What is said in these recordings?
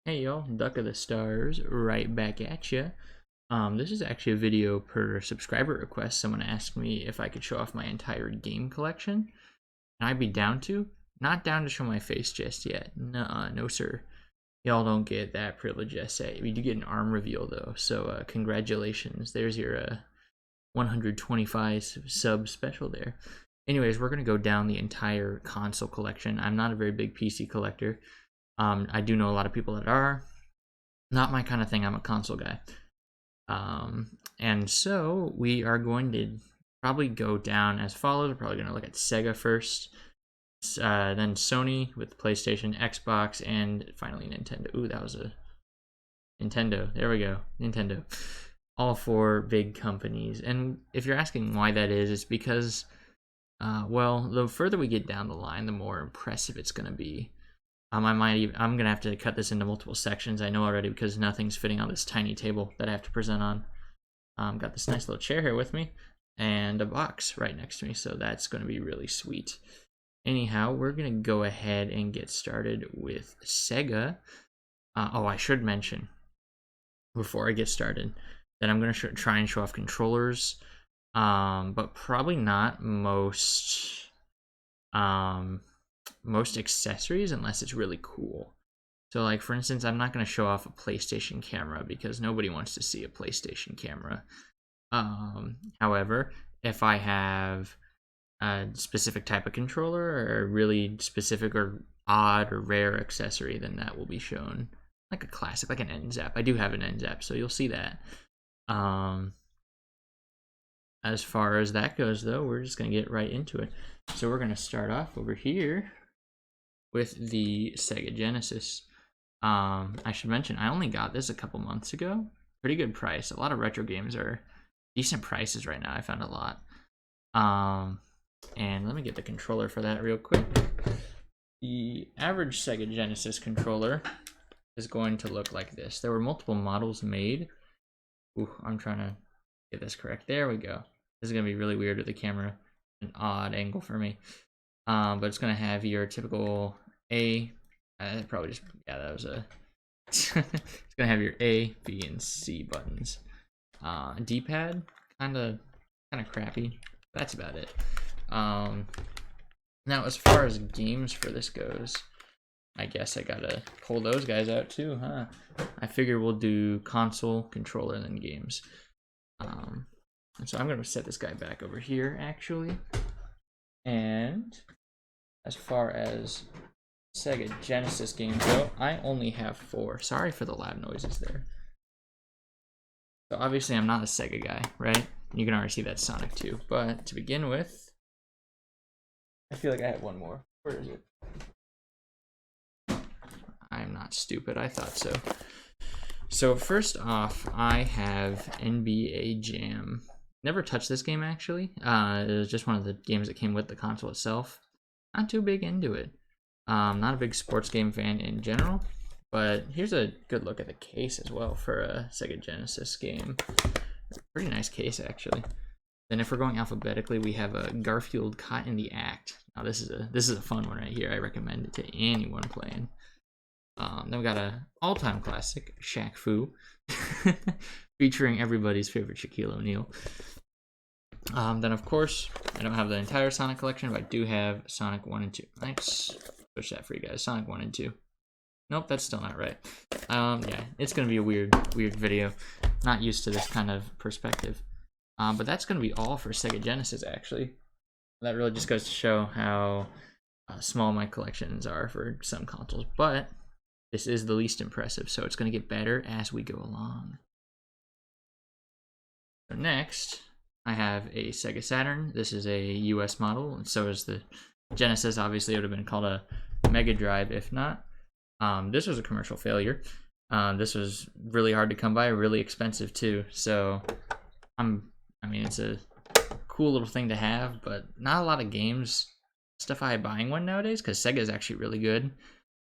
Hey y'all, DuckOfTheStarz right back at ya. This is actually a video per subscriber request. Someone asked me if I could show off my entire game collection, and I'd be down to. Not down to show my face just yet. Nuh-uh, no sir. Y'all don't get that privilege just yet. We do get an arm reveal though, so congratulations. There's your 125 sub special there. Anyways, we're gonna go down the entire console collection. I'm not a very big PC collector. I do know a lot of people that are. Not my kind of thing. I'm a console guy. And so we are going to probably go down as follows. We're probably going to look at Sega first, then Sony with PlayStation, Xbox, and finally Nintendo. Ooh, that was a Nintendo. There we go. Nintendo. All four big companies. And if you're asking why that is, it's because, well, the further we get down the line, the more impressive it's going to be. I'm gonna have to cut this into multiple sections. I know already because nothing's fitting on this tiny table that I have to present on. Got this nice little chair here with me and a box right next to me, so that's gonna be really sweet. Anyhow, we're gonna go ahead and get started with Sega. Oh, I should mention before I get started that I'm gonna try and show off controllers, but probably not most accessories unless it's really cool. So like for instance, I'm not going to show off a PlayStation camera because nobody wants to see a PlayStation camera. However, if I have a specific type of controller or a really specific or odd or rare accessory, then that will be shown. Like a classic, like an end zap. I do have an end zap, so you'll see that. As far as that goes though, we're just going to get right into it. So we're going to start off over here with the Sega Genesis. I should mention, I only got this a couple months ago. Pretty good price. A lot of retro games are decent prices right now. I found a lot. And let me get the controller for that real quick. The average Sega Genesis controller is going to look like this. There were multiple models made. Ooh, I'm trying to get this correct. There we go. This is going to be really weird with the camera. An odd angle for me. But it's going to have your typical probably just, yeah, that was a, it's going to have your A, B, and C buttons. D-pad, kind of crappy. That's about it. Now, as far as games for this goes, I guess I gotta pull those guys out too, huh? I figure we'll do console, controller, and then games. So I'm going to set this guy back over here, actually. And as far as Sega Genesis games go, I only have 4. Sorry for the loud noises there. So obviously I'm not a Sega guy, right? You can already see that Sonic 2. But to begin with, I feel like I have one more. Where is it? I'm not stupid. I thought so. So first off, I have NBA Jam. Never touched this game, actually. It was just one of the games that came with the console itself. Not too big into it. Not a big sports game fan in general, but here's a good look at the case as well for a Sega Genesis game. Pretty nice case, actually. Then if we're going alphabetically, we have a Garfield Caught in the Act. Now this is a fun one right here. I recommend it to anyone playing. Then we got a all-time classic, Shaq Fu, featuring everybody's favorite Shaquille O'Neal. Then of course, I don't have the entire Sonic collection, but I do have Sonic 1 and 2. Let's push that for you guys. Sonic 1 and 2. Nope, that's still not right. Yeah, it's gonna be a weird video. Not used to this kind of perspective. But that's gonna be all for Sega Genesis, actually. That really just goes to show how small my collections are for some consoles. But this is the least impressive, so it's gonna get better as we go along. So next, I have a Sega Saturn. This is a US model, and so is the Genesis. Obviously, it would have been called a Mega Drive if not. This was a commercial failure. This was really hard to come by, really expensive too. So, I mean, it's a cool little thing to have, but not a lot of games justify buying one nowadays because Sega is actually really good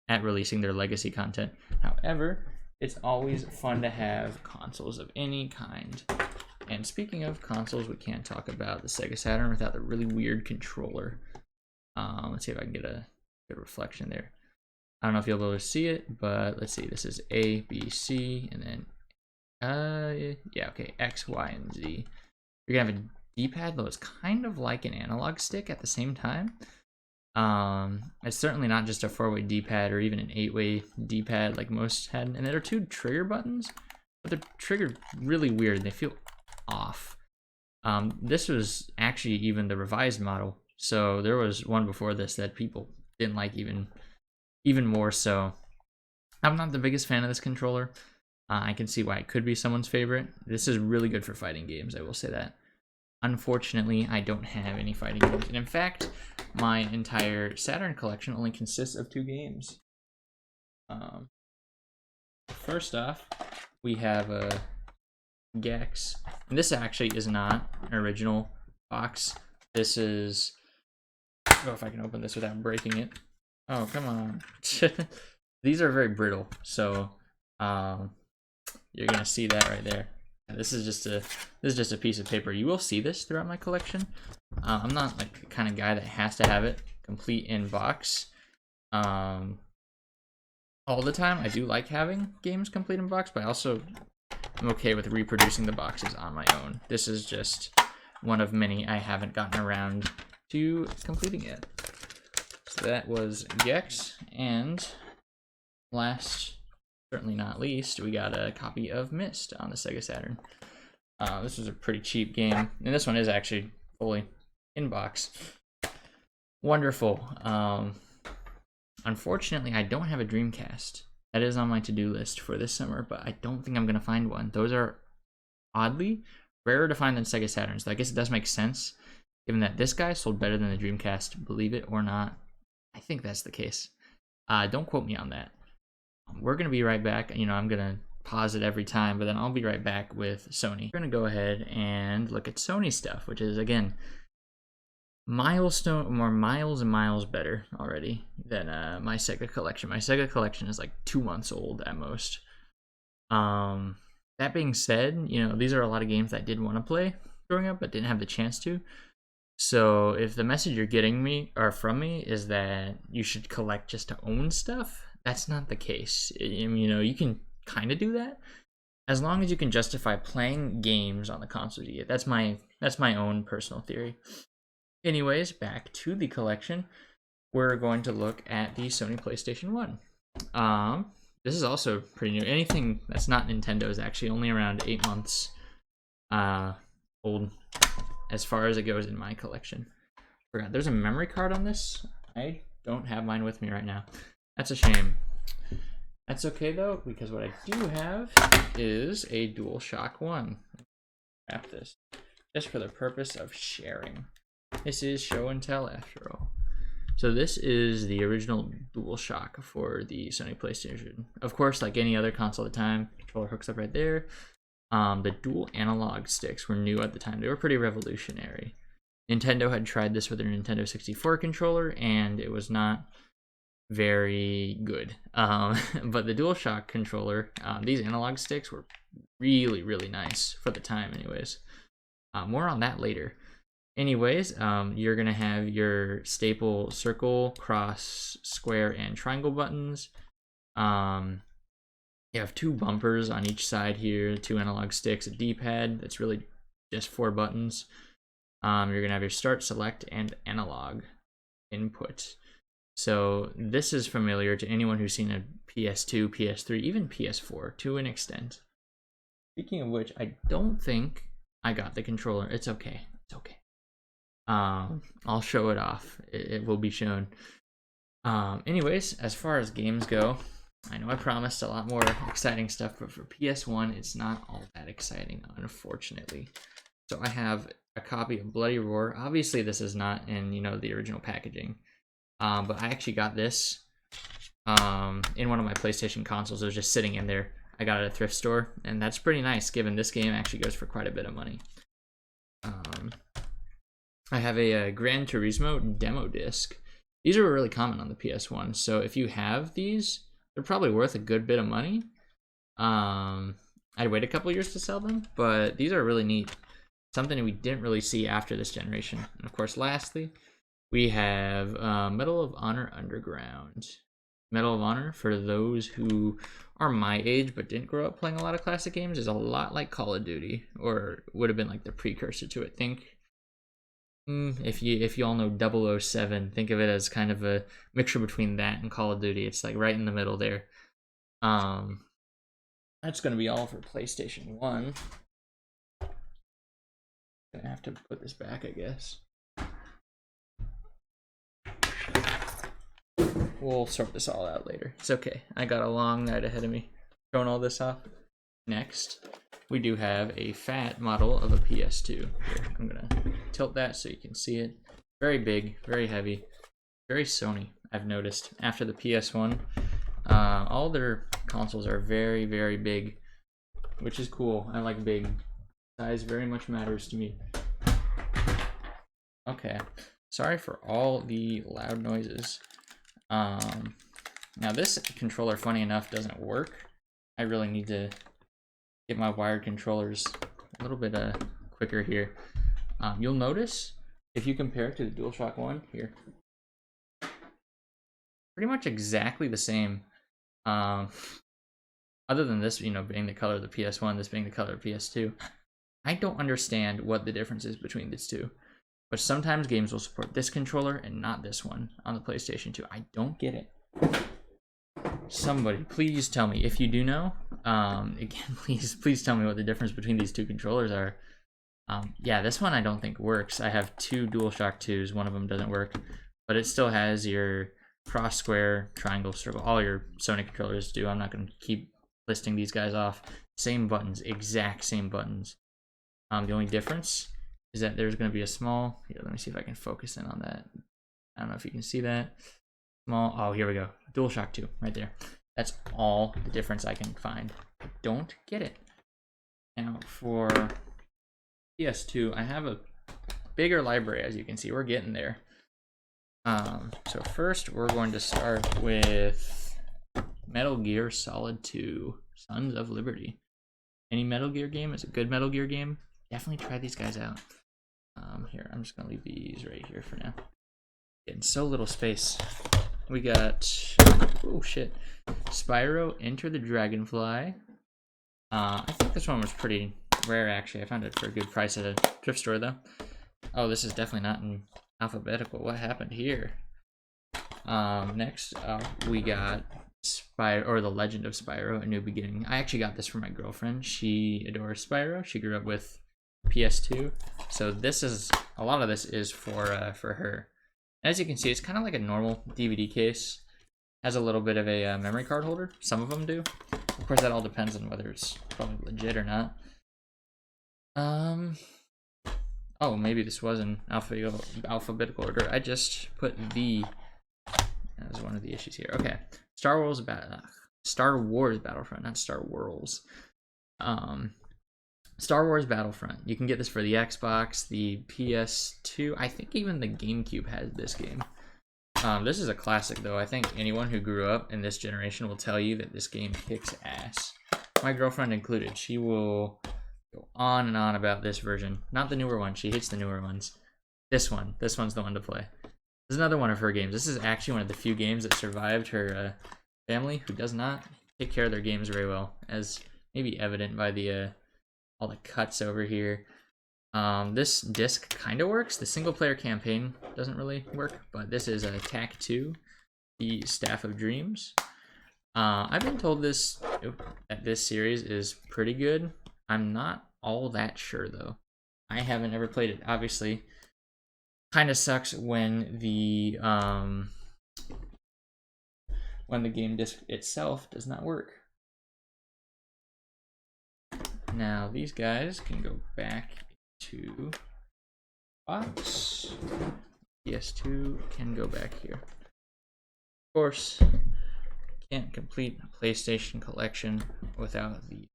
at releasing their legacy content. However, it's always fun to have consoles of any kind. And speaking of consoles, we can't talk about the Sega Saturn without the really weird controller. Let's see if I can get a good reflection there. I don't know if you'll be able to see it, but let's see. This is A, B, C, and then yeah, okay, X, Y, and Z. You're gonna have a D-pad though. It's kind of like an analog stick at the same time. It's certainly not just a 4-way D-pad or even an 8-way D-pad like most had. And there are 2 trigger buttons, but they're triggered really weird. They feel off. This was actually even the revised model. So there was one before this that people didn't like even more so. I'm not the biggest fan of this controller. I can see why it could be someone's favorite. This is really good for fighting games, I will say that. Unfortunately, I don't have any fighting games. And in fact, my entire Saturn collection only consists of 2 games. First off, we have a Gex. And this actually is not an original box. This is... I don't know if I can open this without breaking it. Oh, come on. These are very brittle, so you're gonna see that right there. This is just a piece of paper. You will see this throughout my collection. I'm not like the kind of guy that has to have it complete in box all the time. I do like having games complete in box, but I also am okay with reproducing the boxes on my own. This is just one of many I haven't gotten around to completing yet. So that was Gex, and last, certainly not least, we got a copy of Myst on the Sega Saturn. This was a pretty cheap game, and this one is actually fully in box. Wonderful. Unfortunately, I don't have a Dreamcast. That is on my to-do list for this summer, but I don't think I'm going to find one. Those are oddly rarer to find than Sega Saturns. So I guess it does make sense, given that this guy sold better than the Dreamcast, believe it or not. I think that's the case. Don't quote me on that. We're going to be right back. You know, I'm going to pause it every time, but then I'll be right back with Sony. We're going to go ahead and look at Sony stuff, which is, again, miles and miles better already than my Sega collection. My Sega collection is like 2 months old at most. That being said, you know, these are a lot of games that I did want to play growing up, but didn't have the chance to. So if the message you're getting me or from me is that you should collect just to own stuff, that's not the case. You know, you can kind of do that as long as you can justify playing games on the console you get. That's my own personal theory. Anyways, back to the collection. We're going to look at the Sony PlayStation 1. This is also pretty new. Anything that's not Nintendo is actually only around 8 months old as far as it goes in my collection. Forgot, there's a memory card on this. I don't have mine with me right now. That's a shame. That's okay though, because what I do have is a DualShock 1. Wrap this just for the purpose of sharing. This is show and tell after all. So this is the original DualShock for the Sony PlayStation. Of course, like any other console at the time, controller hooks up right there. The dual analog sticks were new at the time. They were pretty revolutionary. Nintendo had tried this with their Nintendo 64 controller, and it was not very good. But the DualShock controller, these analog sticks were really, really nice for the time anyways. More on that later. Anyways, you're going to have your staple circle, cross, square, and triangle buttons. You have 2 bumpers on each side here, 2 analog sticks, a D-pad that's really just 4 buttons. You're going to have your start, select, and analog input. So this is familiar to anyone who's seen a PS2, PS3, even PS4 to an extent. Speaking of which, I don't think I got the controller. It's okay. It's okay. I'll show it off. It will be shown. Anyways, as far as games go, I know I promised a lot more exciting stuff, but for PS1, it's not all that exciting, unfortunately. So I have a copy of Bloody Roar. Obviously, this is not in, you know, the original packaging. But I actually got this in one of my PlayStation consoles. It was just sitting in there. I got it at a thrift store, and that's pretty nice, given this game actually goes for quite a bit of money. I have a Gran Turismo demo disc. These are really common on the PS1, so if you have these, they're probably worth a good bit of money. I'd wait a couple years to sell them, but these are really neat. Something we didn't really see after this generation. And of course, lastly, we have Medal of Honor Underground. Medal of Honor, for those who are my age but didn't grow up playing a lot of classic games, is a lot like Call of Duty, or would have been like the precursor to it. Think, if you all know 007, think of it as kind of a mixture between that and Call of Duty. It's like right in the middle there. That's gonna be all for PlayStation 1. Gonna have to put this back, I guess. We'll sort this all out later. It's okay. I got a long night ahead of me showing all this off. Next, we do have a fat model of a PS2. Here, I'm gonna tilt that so you can see it. Very big, very heavy, very Sony, I've noticed. After the PS1, all their consoles are very, very big, which is cool. I like big. Size very much matters to me. Okay, sorry for all the loud noises. Now this controller, funny enough, doesn't work. I really need to get my wired controllers a little bit quicker here. You'll notice if you compare it to the DualShock 1 here, pretty much exactly the same. Other than this, you know, being the color of the PS1, this being the color of PS2. I don't understand what the difference is between these two, but sometimes games will support this controller and not this one on the PlayStation 2. I don't get it. Somebody, please tell me if you do know. Again, please tell me what the difference between these two controllers are. Yeah, this one I don't think works. I have two DualShock 2s. One of them doesn't work, but it still has your cross, square, triangle, circle. All your Sony controllers do. I'm not going to keep listing these guys off. Same buttons, exact same buttons. The only difference is that there's going to be a small, here, let me see if I can focus in on that. I don't know if you can see that. Small, oh, here we go. DualShock 2, right there. That's all the difference I can find. I don't get it. Now, for PS2, I have a bigger library, as you can see. We're getting there. So first, we're going to start with Metal Gear Solid 2, Sons of Liberty. Any Metal Gear game is a good Metal Gear game. Definitely try these guys out. Here, I'm just gonna leave these right here for now. Getting so little space. We got, oh shit, Spyro Enter the Dragonfly. I think this one was pretty rare actually. I found it for a good price at a thrift store though. Oh, this is definitely not in alphabetical. What happened here? Next up we got Spyro, or The Legend of Spyro: A New Beginning. I actually got this for my girlfriend. She adores Spyro. She grew up with PS2, so this is, a lot of this is for her. As you can see, it's kind of like a normal DVD case. Has a little bit of a memory card holder. Some of them do. Of course, that all depends on whether it's probably legit or not. Oh, maybe this was in alphabetical order. I just put the, that was one of the issues here. Okay, Star Wars Battlefront, not Star Wars. Star Wars Battlefront. You can get this for the Xbox, the PS2. I think even the GameCube has this game. This is a classic, though. I think anyone who grew up in this generation will tell you that this game kicks ass. My girlfriend included. She will go on and on about this version. Not the newer one. She hates the newer ones. This one. This one's the one to play. This is another one of her games. This is actually one of the few games that survived her family, who does not take care of their games very well, as maybe evident by the all the cuts over here. This disc kind of works. The single player campaign doesn't really work, but this is TAC 2, the Staff of Dreams. I've been told that this series is pretty good. I'm not all that sure though. I haven't ever played it. Obviously, kind of sucks when the game disc itself does not work. Now these guys can go back to box. PS2 can go back here. Of course, can't complete a PlayStation collection without the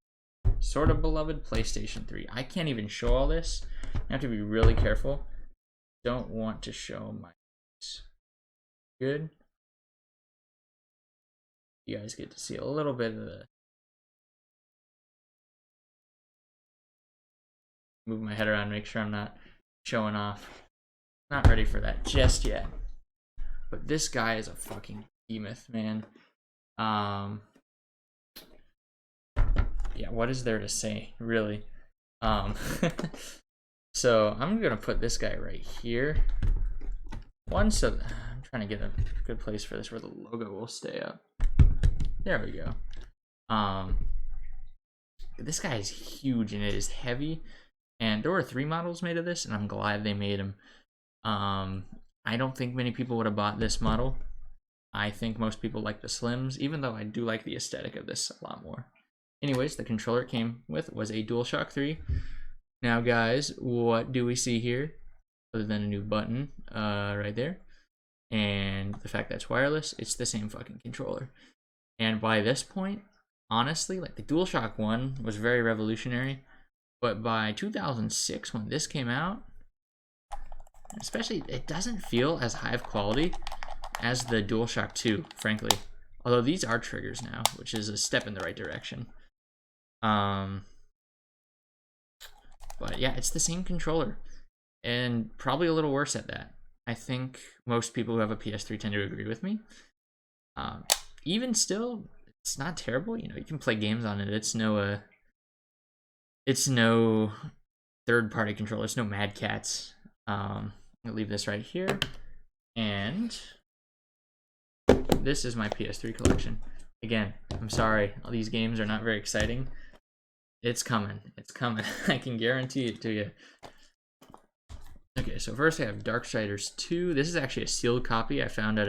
sort of beloved PlayStation 3. I can't even show all this. I have to be really careful. Don't want to show my good. You guys get to see a little bit of the, move my head around, make sure I'm not showing off. Not ready for that just yet. But this guy is a fucking behemoth, man. Yeah, what is there to say, really? So I'm gonna put this guy right here. So I'm trying to get a good place for this where the logo will stay up. There we go. This guy is huge and it is heavy, and there were 3 models made of this, and I'm glad they made them. I don't think many people would have bought this model. I think most people like the slims, even though I do like the aesthetic of this a lot more. Anyways, the controller it came with was a DualShock 3. Now guys, what do we see here other than a new button right there, and the fact that it's wireless? It's the same fucking controller. And by this point, honestly, like the DualShock 1 was very revolutionary, but by 2006 when this came out, especially, it doesn't feel as high of quality as the DualShock 2, frankly. Although these are triggers now, which is a step in the right direction. But yeah, it's the same controller, and probably a little worse at that. I think most people who have a PS3 tend to agree with me. Even still, it's not terrible. You know, you can play games on it. It's no third-party controller. It's no Mad Catz. I'll leave this right here, and this is my PS3 collection. Again, I'm sorry, all these games are not very exciting. It's coming. It's coming. I can guarantee it to you. Okay, so first I have Darksiders 2. This is actually a sealed copy I found at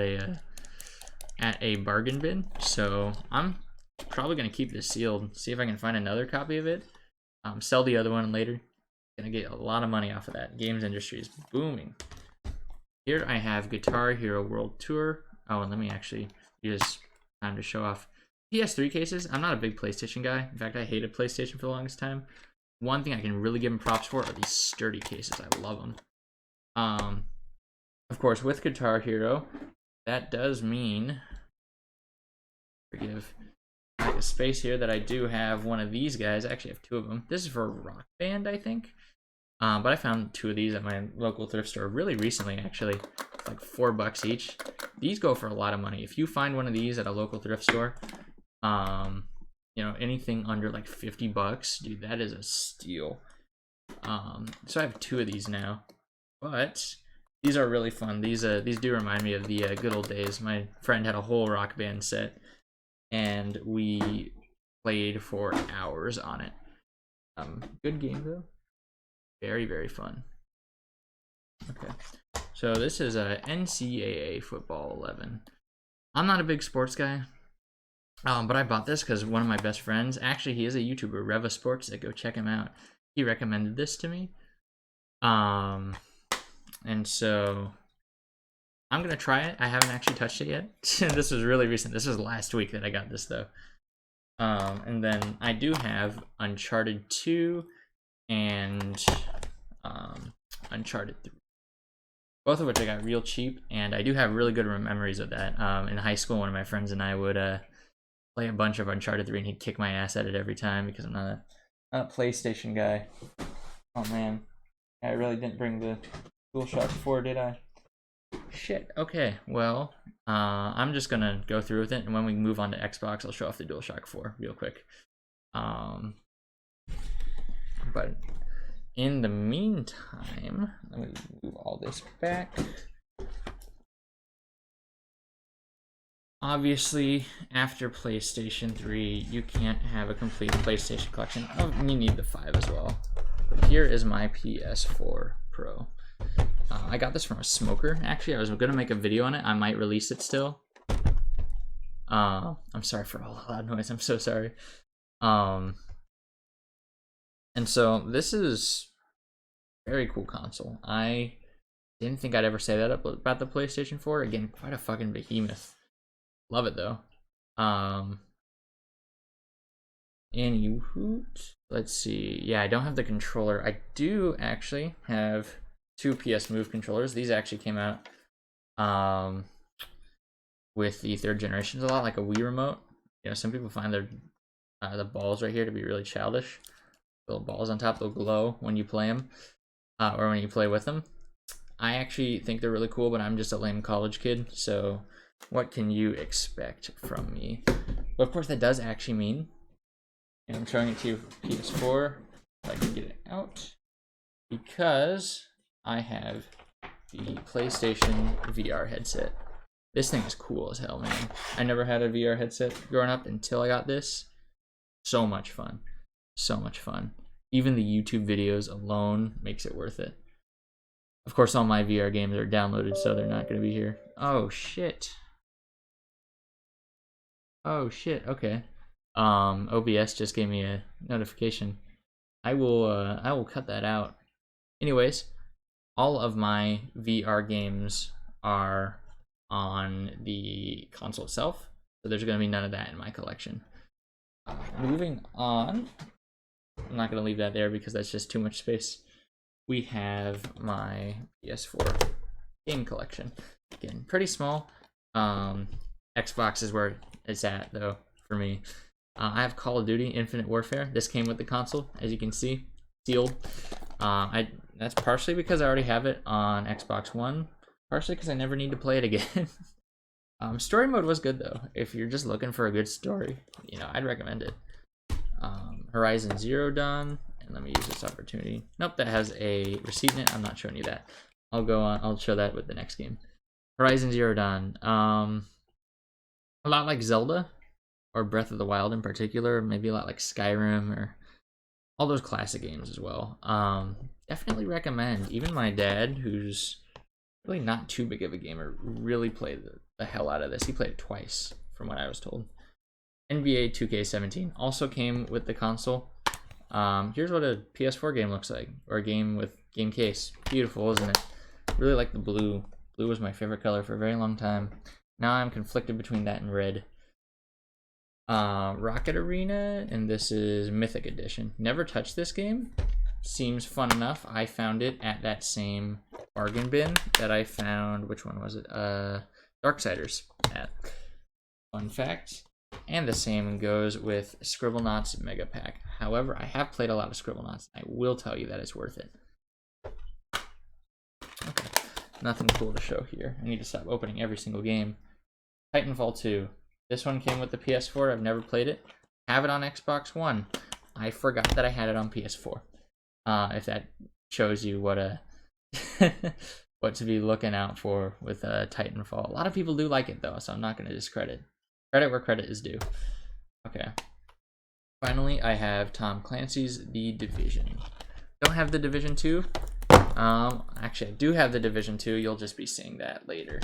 a bargain bin. So I'm probably gonna keep this sealed. See if I can find another copy of it. Sell the other one later. Gonna get a lot of money off of that. Games industry is booming. Here I have Guitar Hero World Tour. Oh, and let me actually use time to show off PS3 cases. I'm not a big PlayStation guy. In fact, I hated PlayStation for the longest time. One thing I can really give them props for are these sturdy cases. I love them. Of course, with Guitar Hero, that does mean, forgive a space here, that I do have one of these guys. I actually have 2 of them. This is for Rock Band, I think. But I found 2 of these at my local thrift store really recently, actually. Like $4 each. These go for a lot of money. If you find one of these at a local thrift store, you know, anything under like $50, dude, that is a steal. So I have 2 of these now, but these are really fun. These do remind me of the good old days. My friend had a whole Rock Band set, and we played for hours on it. Good game though. Very, very fun. Okay, so this is a NCAA Football 11. I'm not a big sports guy, but I bought this because one of my best friends, actually he is a YouTuber, Reva Sports, go check him out. He recommended this to me. And so I'm gonna try it. I haven't actually touched it yet. This was really recent. This was last week that I got this though. And then I do have Uncharted 2 and Uncharted 3. Both of which I got real cheap, and I do have really good memories of that. In high school, one of my friends and I would play a bunch of Uncharted 3, and he'd kick my ass at it every time because I'm not a PlayStation guy. Oh man, I really didn't bring the DualShock 4, did I? Shit. Okay, well, I'm just gonna go through with it, and when we move on to Xbox, I'll show off the DualShock 4 real quick. But in the meantime, let me move all this back. Obviously, after PlayStation 3, you can't have a complete PlayStation collection. Oh, you need the 5 as well. But here is my PS4 Pro. I got this from a smoker. Actually, I was going to make a video on it. I might release it still. I'm sorry for all the loud noise. I'm so sorry. And so this is a very cool console. I didn't think I'd ever say that about the PlayStation 4. Again, quite a fucking behemoth. Love it though. Anywho, let's see. Yeah, I don't have the controller. I do actually have 2 PS Move controllers. These actually came out with the 3rd generation. It's a lot like a Wii remote. You know, some people find their the balls right here to be really childish. Little balls on top, they'll glow when you play them, or when you play with them. I actually think they're really cool, but I'm just a lame college kid, so What can you expect from me? But of course, that does actually mean, and I'm showing it to you for PS4, if I can get it out, because I have the PlayStation VR headset. This thing is cool as hell, man. I never had a VR headset growing up until I got this. So much fun. So much fun. Even the YouTube videos alone makes it worth it. Of course, all my VR games are downloaded, so they're not going to be here. Oh, shit. Oh, shit. Okay. OBS just gave me a notification. I will cut that out. Anyways, all of my VR games are on the console itself, so there's going to be none of that in my collection. Moving on, I'm not going to leave that there because that's just too much space. We have my PS4 game collection. Again, pretty small. Xbox is where it's at, though, for me. I have Call of Duty Infinite Warfare. This came with the console, as you can see, sealed. That's partially because I already have it on Xbox One, partially because I never need to play it again. Story mode was good, though. If you're just looking for a good story, I'd recommend it. Horizon Zero done, and let me use this opportunity. Nope, that has a receipt in it. I'm not showing you that. I'll go on. I'll show that with the next game. Horizon Zero done. A lot like Zelda or Breath of the Wild in particular. Maybe a lot like Skyrim or all those classic games as well. Definitely recommend. Even my dad, who's really not too big of a gamer, really played the hell out of this. He played it twice, from what I was told. NBA 2K17 also came with the console. Here's what a PS4 game looks like, or a game with game case. Beautiful, isn't it? Really like the blue. Blue was my favorite color for a very long time. Now I'm conflicted between that and red. Rocket Arena, and this is Mythic Edition. Never touched this game. Seems fun enough. I found it at that same bargain bin that I found, which one was it? Darksiders at. Fun fact. And the same goes with Scribblenauts Mega Pack. However, I have played a lot of Scribblenauts. I will tell you that it's worth it. Okay, nothing cool to show here. I need to stop opening every single game. Titanfall 2. This one came with the PS4. I've never played it. Have it on Xbox One. I forgot that I had it on PS4. If that shows you what what to be looking out for with Titanfall. A lot of people do like it though, so I'm not going to discredit. Credit where credit is due. Okay. Finally, I have Tom Clancy's The Division. Don't have The Division 2. Actually, I do have The Division 2. You'll just be seeing that later.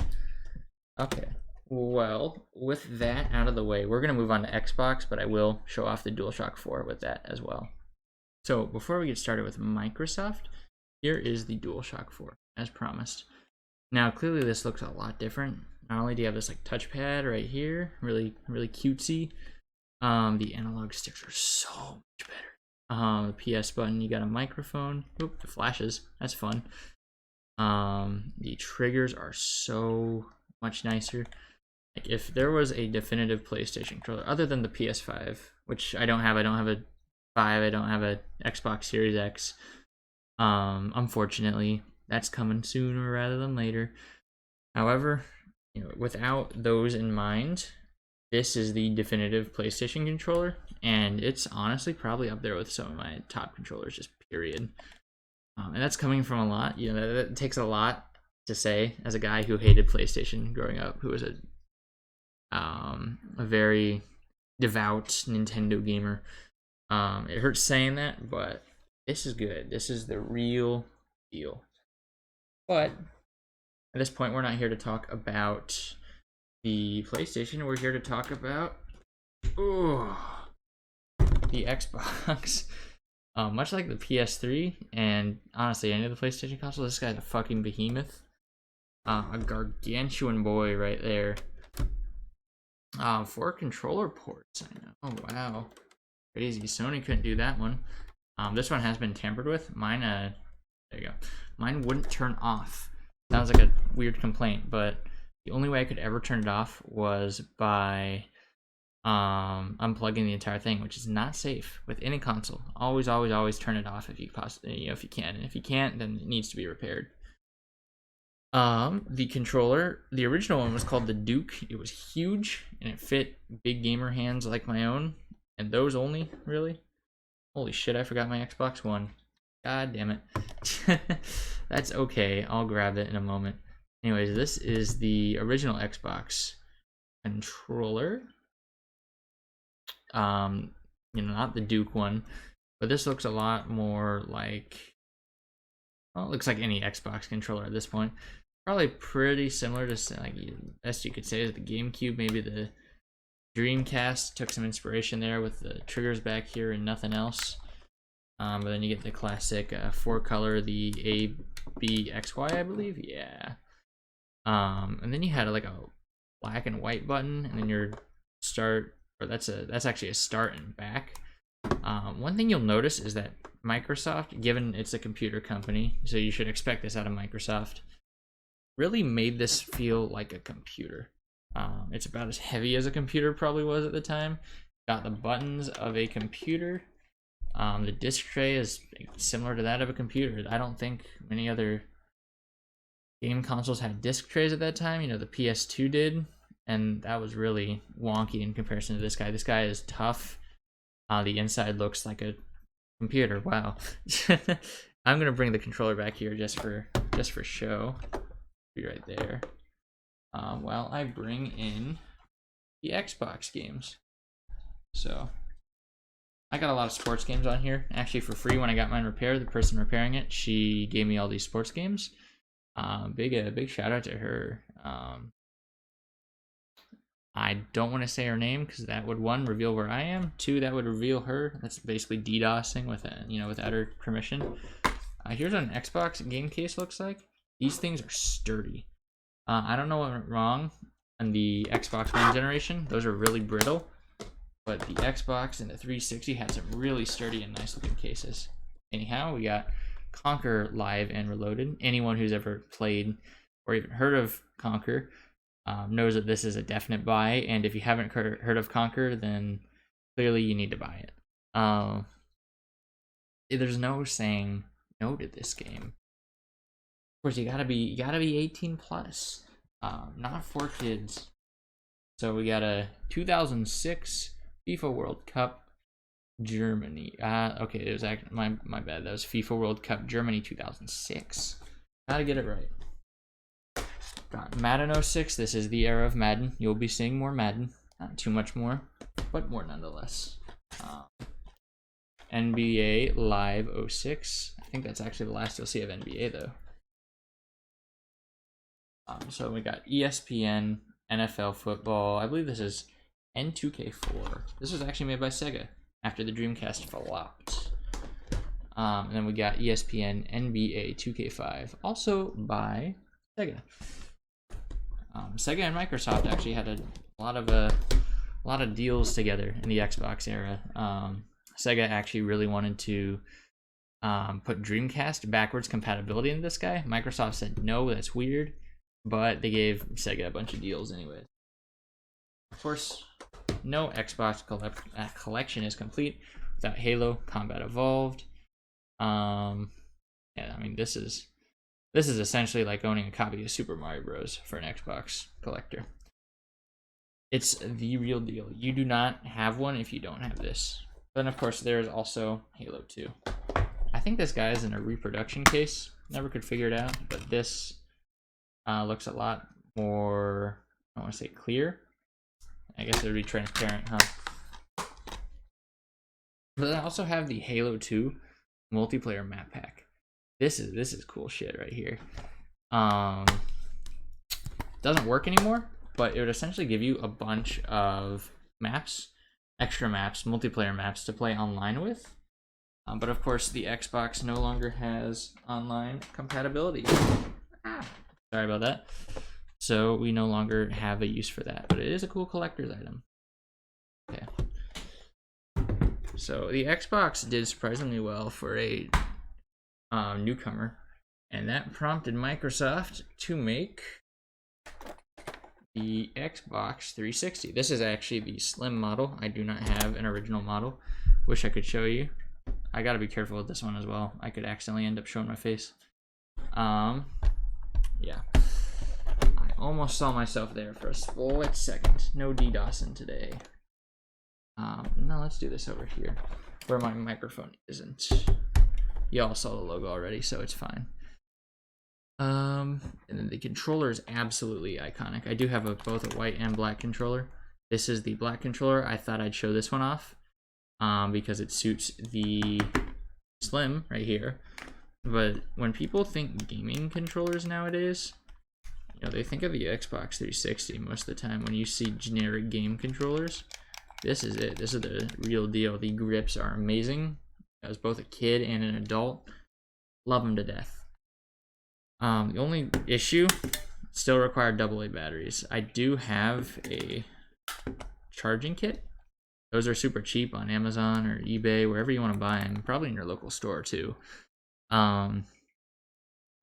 Okay. Well, with that out of the way, we're going to move on to Xbox, but I will show off the DualShock 4 with that as well. So before we get started with Microsoft, here is the DualShock 4, as promised. Now, clearly this looks a lot different. Not only do you have this like touchpad right here, really cutesy. The analog sticks are so much better. The PS button, you got a microphone. Oop, the flashes. That's fun. The triggers are so much nicer. Like if there was a definitive PlayStation controller, other than the PS5, which I don't have a 5, I don't have a Xbox Series X. Unfortunately, that's coming sooner rather than later. However, without those in mind, this is the definitive PlayStation controller, and it's honestly probably up there with some of my top controllers, just period. And that's coming from a lot. That takes a lot to say as a guy who hated PlayStation growing up, who was a very devout Nintendo gamer. It hurts saying that, but this is good. This is the real deal. But at this point, we're not here to talk about the PlayStation. We're here to talk about the Xbox. Much like the PS3 and honestly any of the PlayStation consoles, this guy's a fucking behemoth. A gargantuan boy right there. 4 controller ports. I know. Oh wow, crazy. Sony couldn't do that one. This one has been tampered with. Mine, there you go. Mine wouldn't turn off. Sounds like a weird complaint, but the only way I could ever turn it off was by unplugging the entire thing, which is not safe with any console. Always turn it off if you possibly, if you can. And if you can't, then it needs to be repaired. The controller, the original one was called the Duke. It was huge and it fit big gamer hands like my own, and those only, really. Holy shit, I forgot my Xbox One. God damn it. That's okay, I'll grab it in a moment. Anyways, this is the original Xbox controller. Not the Duke one, but this looks a lot more like, well, it looks like any Xbox controller at this point. Probably pretty similar to, like, best you could say is the GameCube. Maybe the Dreamcast took some inspiration there with the triggers back here and nothing else. But then you get the classic 4-color, the A, B, X, Y, I believe. Yeah. And then you had like a black and white button, and then your start, or that's actually a start and back. One thing you'll notice is that Microsoft, given it's a computer company, so you should expect this out of Microsoft, really made this feel like a computer. It's about as heavy as a computer probably was at the time. Got the buttons of a computer. The disc tray is similar to that of a computer. I don't think many other game consoles had disc trays at that time. The PS2 did, and that was really wonky in comparison to this guy. This guy is tough. The inside looks like a computer. Wow. I'm gonna bring the controller back here just for show. Be right there. While I bring in the Xbox games. So I got a lot of sports games on here, actually for free. When I got mine repaired, the person repairing it, she gave me all these sports games. Big shout out to her. I don't want to say her name because that would, 1, reveal where I am. 2, that would reveal her. That's basically DDoSing without her permission. Here's what an Xbox game case looks like. These things are sturdy. I don't know what went wrong on the Xbox One generation. Those are really brittle. But the Xbox and the 360 had some really sturdy and nice looking cases. Anyhow, we got Conquer Live and Reloaded. Anyone who's ever played or even heard of Conquer knows that this is a definite buy. And if you haven't heard of Conquer, then clearly you need to buy it. There's no saying no to this game. Of course, you gotta be 18 plus, not for kids. So we got a 2006 FIFA World Cup Germany. Okay, it was actually my bad. That was FIFA World Cup Germany 2006. Gotta get it right. Got Madden 06. This is the era of Madden. You'll be seeing more Madden. Not too much more, but more nonetheless. NBA Live 06. I think that's actually the last you'll see of NBA though. So we got ESPN, NFL football. I believe this is N2K4. This was actually made by Sega after the Dreamcast flopped. And then we got ESPN NBA 2K5, also by Sega. Sega and Microsoft actually had a lot of deals together in the Xbox era. Sega actually really wanted to put Dreamcast backwards compatibility in this guy. Microsoft said no, that's weird, but they gave Sega a bunch of deals anyway. Of course, no Xbox collection is complete without Halo Combat Evolved. Yeah, I mean this is essentially like owning a copy of Super Mario Bros. For an Xbox collector. It's the real deal. You do not have one if you don't have this. Then of course there is also Halo 2. I think this guy is in a reproduction case. Never could figure it out, but this looks a lot more, I want to say clear. I guess it would be transparent, huh? But I also have the Halo 2 multiplayer map pack. This is cool shit right here. Doesn't work anymore, but it would essentially give you a bunch of maps, extra maps, multiplayer maps to play online with. But of course, the Xbox no longer has online compatibility. Sorry about that. So we no longer have a use for that, but it is a cool collector's item. Okay. So the Xbox did surprisingly well for a newcomer, and that prompted Microsoft to make the Xbox 360. This is actually the slim model. I do not have an original model. Wish I could show you. I gotta be careful with this one as well. I could accidentally end up showing my face. Yeah. almost saw myself there for a split second. No DDoSing today. No, let's do this over here, where my microphone isn't. Y'all saw the logo already, so it's fine. And then the controller is absolutely iconic. I do have both a white and black controller. This is the black controller. I thought I'd show this one off because it suits the Slim right here. But when people think gaming controllers nowadays, you know, they think of the Xbox 360 most of the time. When you see generic game controllers, this is it. This is the real deal. The grips are amazing. As both a kid and an adult, love them to death. The only issue, still require AA batteries. I do have a charging kit. Those are super cheap on Amazon or eBay, wherever you want to buy them. Probably in your local store too.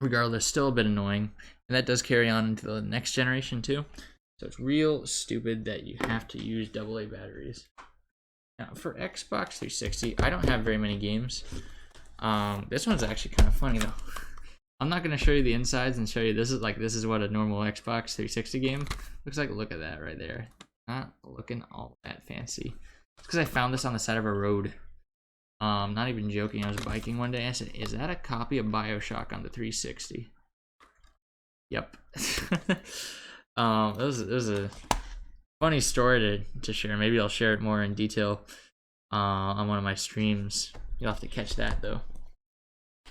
Regardless, still a bit annoying, and that does carry on into the next generation too. So it's real stupid that you have to use AA batteries. Now for Xbox 360, I don't have very many games. This one's actually kind of funny though. I'm not going to show you the insides and show you this is what a normal Xbox 360 game looks like. Look at that right there. Not looking all that fancy. It's because I found this on the side of a road. Not even joking. I was biking one day. I said, "Is that a copy of BioShock on the 360?" Yep. It was a funny story to share. Maybe I'll share it more in detail on one of my streams. You'll have to catch that though.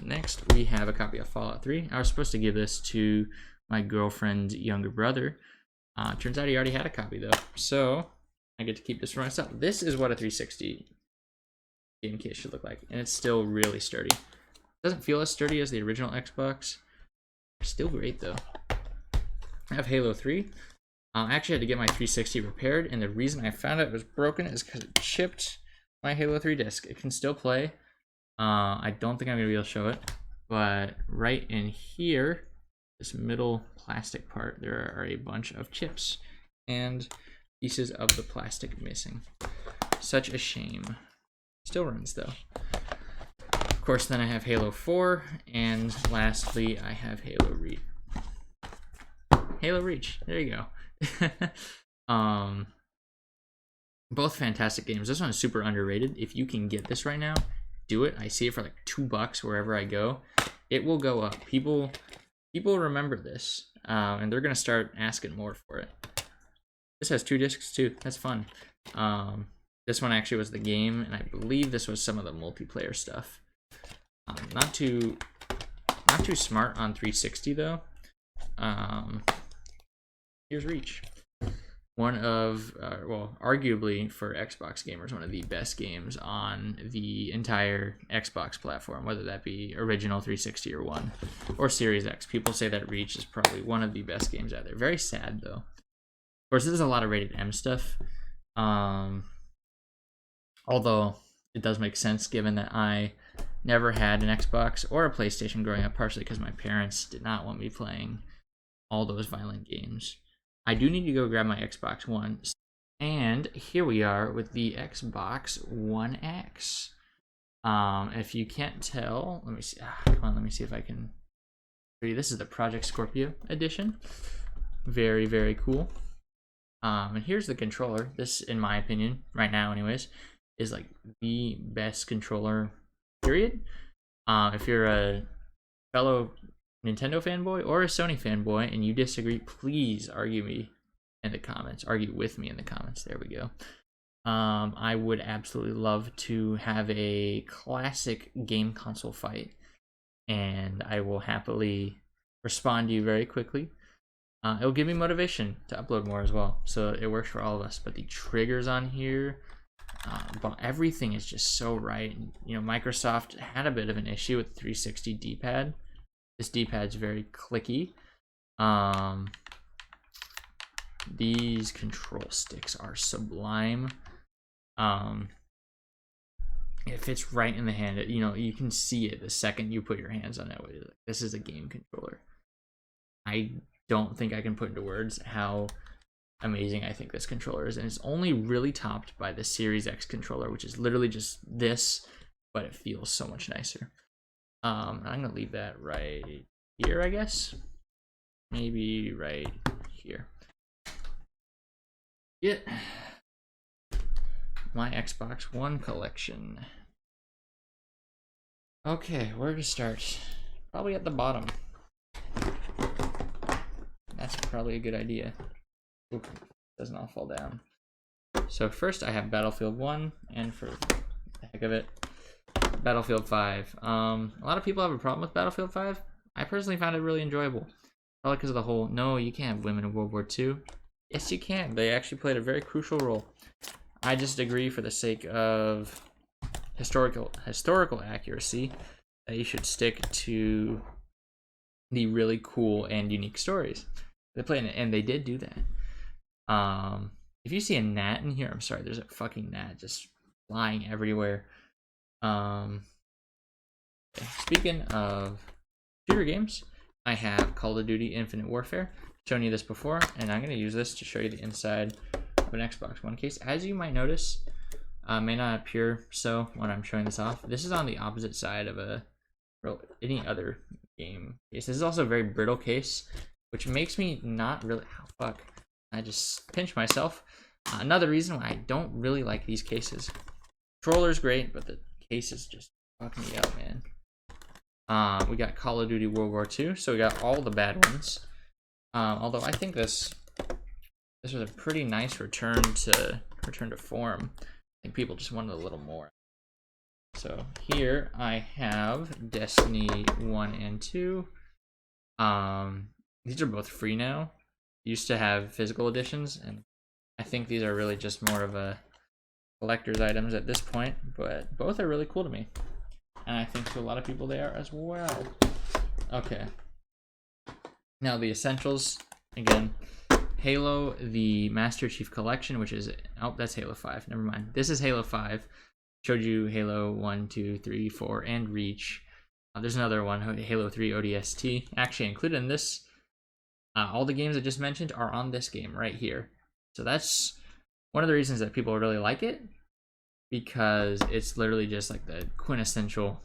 Next, we have a copy of Fallout 3. I was supposed to give this to my girlfriend's younger brother. Turns out he already had a copy though, so I get to keep this for myself. This is what a 360 game case should look like, and it's still really sturdy. It doesn't feel as sturdy as the original Xbox. Still great though. I have Halo 3. I actually had to get my 360 repaired, and the reason I found out it was broken is because it chipped my Halo 3 disc. It can still play. I don't think I'm gonna be able to show it, but right in here, this middle plastic part, there are a bunch of chips and pieces of the plastic missing. Such a shame. Still runs though. Of course, then I have Halo 4, and lastly, I have Halo Reach. Halo Reach, there you go. Both fantastic games. This one is super underrated. If you can get this right now, do it. I see it for like $2 wherever I go. It will go up. People remember this, and they're gonna start asking more for it. This has 2 discs too. That's fun. This one actually was the game, and I believe this was some of the multiplayer stuff. Not too smart on 360 though. Here's Reach. One of, well, arguably for Xbox gamers, one of the best games on the entire Xbox platform, whether that be original 360 or One, or Series X. People say that Reach is probably one of the best games out there. Very sad, though. Of course, this is a lot of rated M stuff, although it does make sense given that I never had an Xbox or a PlayStation growing up, partially because my parents did not want me playing all those violent games. I do need to go grab my Xbox One. And here we are with the Xbox One X. If you can't tell, let me see. Come on, let me see if I can show you. This is the Project Scorpio edition. Very, very cool. And here's the controller. This, in my opinion, right now anyways, is like the best controller, period. If you're a fellow Nintendo fanboy or a Sony fanboy and you disagree, please argue me in the comments. Argue with me in the comments. There we go. I would absolutely love to have a classic game console fight, and I will happily respond to you very quickly. It'll give me motivation to upload more as well, so it works for all of us. But the triggers on here, but everything is just so right. You know, Microsoft had a bit of an issue with the 360 D-pad. This D-pad's very clicky. These control sticks are sublime. It fits right in the hand. You know, you can see it the second you put your hands on it. This is a game controller. I don't think I can put into words how amazing I think this controller is, and it's only really topped by the Series X controller, which is literally just this, but it feels so much nicer. I'm gonna leave that right here, I guess. Maybe right here. Get my Xbox One collection. Okay, where to start? Probably at the bottom. That's probably a good idea. Oop, doesn't all fall down. So first I have Battlefield 1, and for the heck of it, Battlefield 5. A lot of people have a problem with Battlefield 5. I personally found it really enjoyable. Probably because of the whole, no, you can't have women in World War II. Yes, you can. They actually played a very crucial role. I just agree for the sake of historical accuracy that you should stick to the really cool and unique stories they play in it, and they did do that. If you see a gnat in here, I'm sorry, there's a fucking gnat just flying everywhere. Speaking of shooter games, I have Call of Duty Infinite Warfare. Shown you this before, and I'm going to use this to show you the inside of an Xbox One case. As you might notice, may not appear so when I'm showing this off. This is on the opposite side of any other game case. This is also a very brittle case, which makes me not really. Oh, fuck! I just pinched myself. Another reason why I don't really like these cases. Controller's great, but the case is just fucking me up, man. We got Call of Duty World War II, so we got all the bad ones. Although I think this was a pretty nice return to form. I think people just wanted a little more. So here I have Destiny 1 and 2. These are both free now. Used to have physical editions, and I think these are really just more of a collector's items at this point, but both are really cool to me. And I think to a lot of people they are as well. Okay. Now the essentials, again, Halo, the Master Chief Collection, which is, oh, that's Halo 5, never mind. This is Halo 5. Showed you Halo 1, 2, 3, 4, and Reach. There's another one, Halo 3 ODST. Actually, included in this, all the games I just mentioned are on this game right here. So that's one of the reasons that people really like it, because it's literally just like the quintessential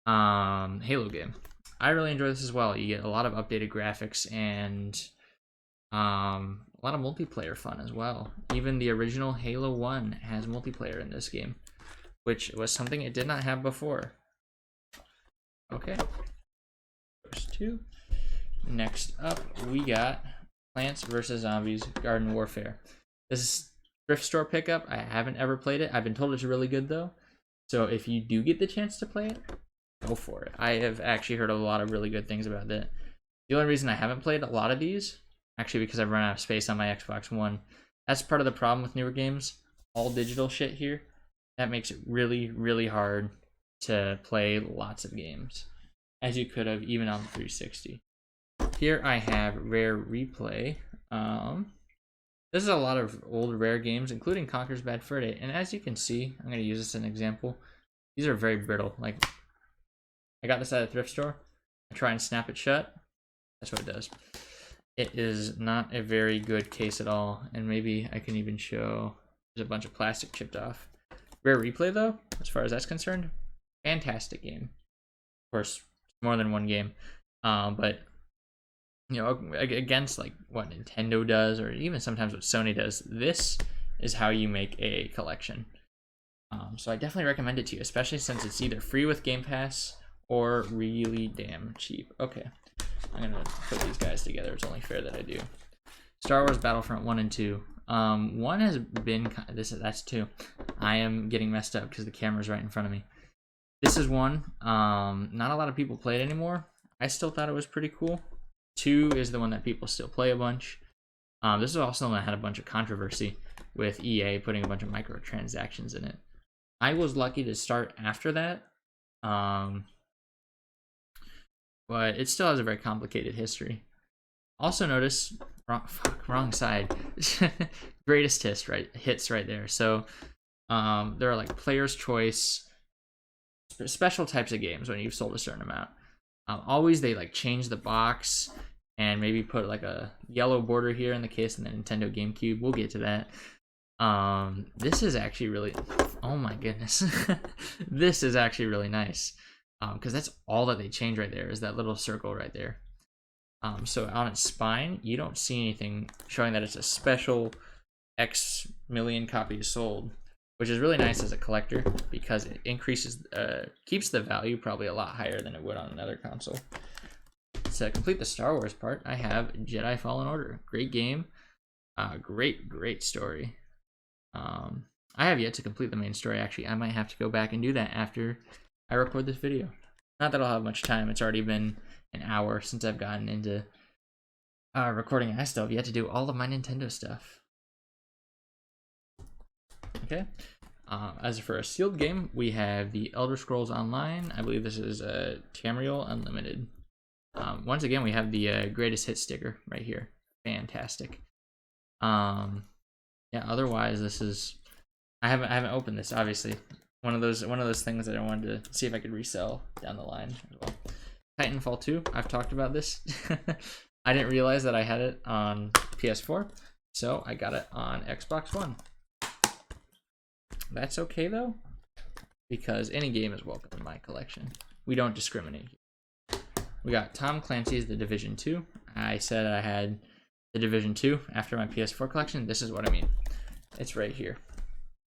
Halo game. I really enjoy this as well. You get a lot of updated graphics and a lot of multiplayer fun as well. Even the original Halo 1 has multiplayer in this game, which was something it did not have before. Okay. First two. Next up, we got Plants vs. Zombies Garden Warfare. This is thrift store pickup. I haven't ever played it. I've been told it's really good though. So if you do get the chance to play it, go for it. I have actually heard a lot of really good things about it. The only reason I haven't played a lot of these, actually because I've run out of space on my Xbox One. That's part of the problem with newer games. All digital shit here. That makes it really, really hard to play lots of games, as you could have even on the 360. Here I have Rare Replay. This is a lot of old Rare games, including Conker's Bad Fur Day. And as you can see, I'm going to use this as an example. These are very brittle. Like, I got this at a thrift store. I try and snap it shut. That's what it does. It is not a very good case at all. And maybe I can even show there's a bunch of plastic chipped off. Rare Replay, though, as far as that's concerned, fantastic game. Of course, more than one game. But you know, against like what Nintendo does, or even sometimes what Sony does, this is how you make a collection. So I definitely recommend it to you, especially since it's either free with Game Pass or really damn cheap. Okay, I'm gonna put these guys together. It's only fair that I do. Star Wars Battlefront 1 and 2. 1 has been that's 2. I am getting messed up because the camera's right in front of me. This is 1. Not a lot of people play it anymore. I still thought it was pretty cool. 2 is the one that people still play a bunch. This is also one that had a bunch of controversy with EA putting a bunch of microtransactions in it. I was lucky to start after that, but it still has a very complicated history. Also notice, wrong side, greatest hits right there. So there are like player's choice, special types of games when you've sold a certain amount. Always they like change the box and maybe put like a yellow border here in the case of the Nintendo GameCube. We'll get to that. This is actually really, oh my goodness. This is actually really nice. Because that's all that they change right there is that little circle right there. So on its spine, you don't see anything showing that it's a special X million copies sold, which is really nice as a collector because it increases, keeps the value probably a lot higher than it would on another console. To complete the Star Wars part, I have Jedi Fallen Order. Great game. Great story. I have yet to complete the main story, actually. I might have to go back and do that after I record this video. Not that I'll have much time. It's already been an hour since I've gotten into recording. I still have yet to do all of my Nintendo stuff. Okay. As for a sealed game, we have the Elder Scrolls Online. I believe this is Tamriel Unlimited. Once again, we have the greatest hit sticker right here. Fantastic. Yeah. Otherwise, this is I haven't opened this. Obviously, one of those things that I wanted to see if I could resell down the line as well. Titanfall 2. I've talked about this. I didn't realize that I had it on PS4, so I got it on Xbox One. That's okay though, because any game is welcome in my collection. We don't discriminate. We got Tom Clancy's The Division 2. I said I had The Division 2 after my PS4 collection. This is what I mean. It's right here.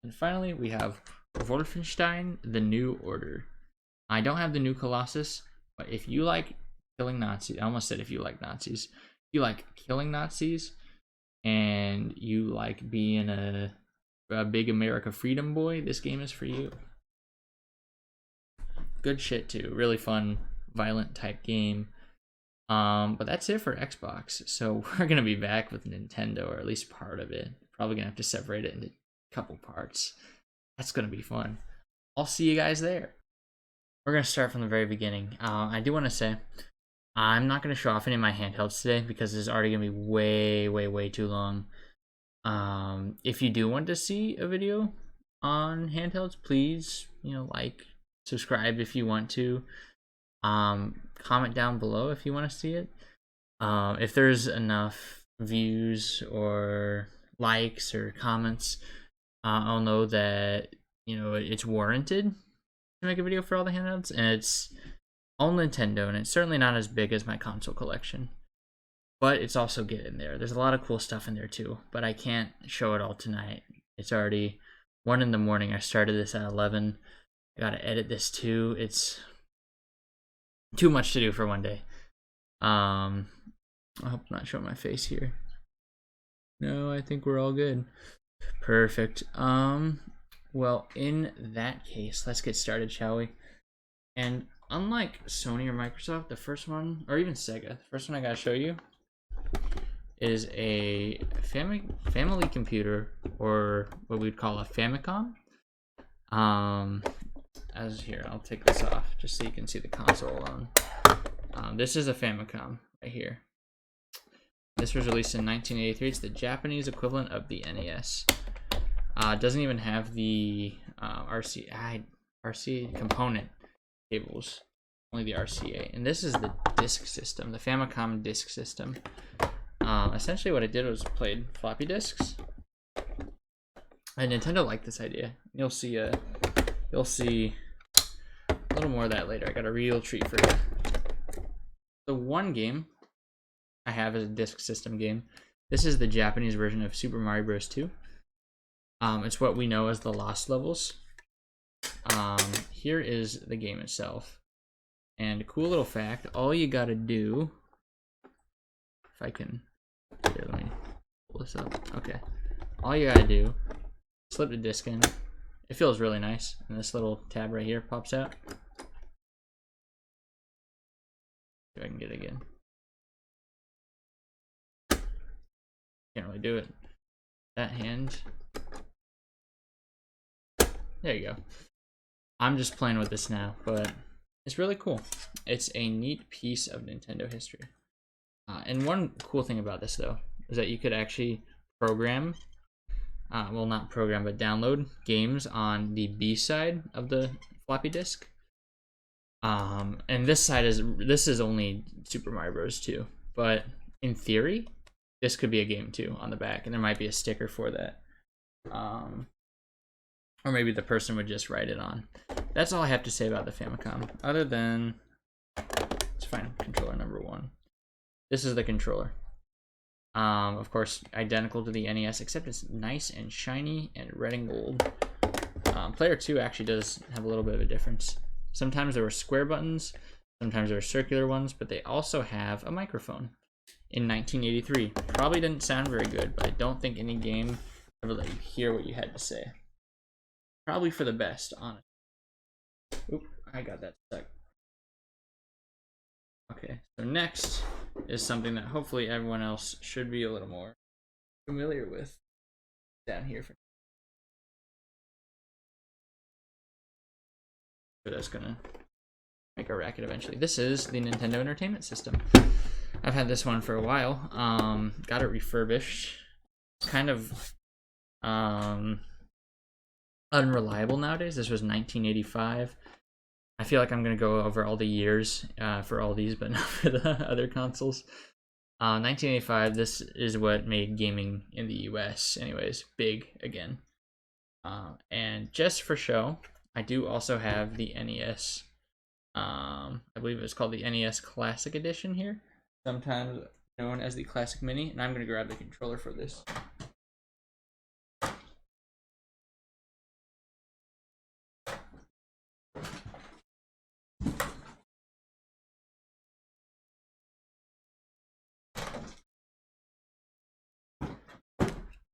And finally, we have Wolfenstein: The New Order. I don't have the new Colossus, but if you like killing Nazis, I almost said if you like Nazis. If you like killing Nazis and you like being a big America freedom boy, this game is for you. Good shit too. Really fun, violent type game. But that's it for Xbox. So we're gonna be back with Nintendo, or at least part of it. Probably gonna have to separate it into a couple parts. That's gonna be fun. I'll see you guys there. We're gonna start from the very beginning. I do want to say I'm not gonna show off any of my handhelds today because this is already gonna be way too long. If you do want to see a video on handhelds, please, like, subscribe if you want to. Comment down below if you want to see it. If there's enough views or likes or comments, I'll know that, it's warranted to make a video for all the handhelds, and it's all Nintendo, and it's certainly not as big as my console collection. But it's also getting there. There's a lot of cool stuff in there too, but I can't show it all tonight. It's already 1 in the morning. I started this at 11. I gotta edit this too. It's too much to do for one day. I hope I'm not showing my face here. No, I think we're all good. Perfect. Well, in that case, let's get started, shall we? And unlike Sony or Microsoft, the first one, or even Sega, the first one I gotta show you is a family computer, or what we'd call a Famicom. As here, I'll take this off just so you can see the console alone. This is a Famicom right here. This was released in 1983. It's the Japanese equivalent of the NES. It doesn't even have the RCA component cables, only the RCA. And this is the disk system, the Famicom disk system. Essentially what it did was played floppy disks. And Nintendo liked this idea. You'll see a little more of that later. I got a real treat for you. The one game I have is a disk system game. This is the Japanese version of Super Mario Bros. 2. It's what we know as the Lost Levels. Here is the game itself. And a cool little fact, all you gotta do, if I can, here, let me pull this up. Okay. All you gotta do, slip the disc in. It feels really nice. And this little tab right here pops out. See if I can get it again. Can't really do it. That hand. There you go. I'm just playing with this now, but it's really cool. It's a neat piece of Nintendo history. And one cool thing about this, though, is that you could actually program, well, not program, but download games on the B side of the floppy disk. And this is only Super Mario Bros. 2, but in theory, this could be a game too on the back, and there might be a sticker for that. Or maybe the person would just write it on. That's all I have to say about the Famicom, other than let's find controller number 1. This is the controller. Of course, identical to the NES, except it's nice and shiny and red and gold. Player 2 actually does have a little bit of a difference. Sometimes there were square buttons, sometimes there were circular ones, but they also have a microphone. In 1983, probably didn't sound very good, but I don't think any game ever let you hear what you had to say. Probably for the best, honestly. Oop, I got that stuck. Okay, so next is something that hopefully everyone else should be a little more familiar with down here. That's gonna make a racket eventually. This is the Nintendo Entertainment System. I've had this one for a while. Got it refurbished. Kind of unreliable nowadays. This was 1985. I feel like I'm going to go over all the years for all these, but not for the other consoles. 1985, this is what made gaming in the US, anyways, big again. And just for show, I do also have the NES. I believe it's called the NES Classic Edition here, sometimes known as the Classic Mini, and I'm going to grab the controller for this.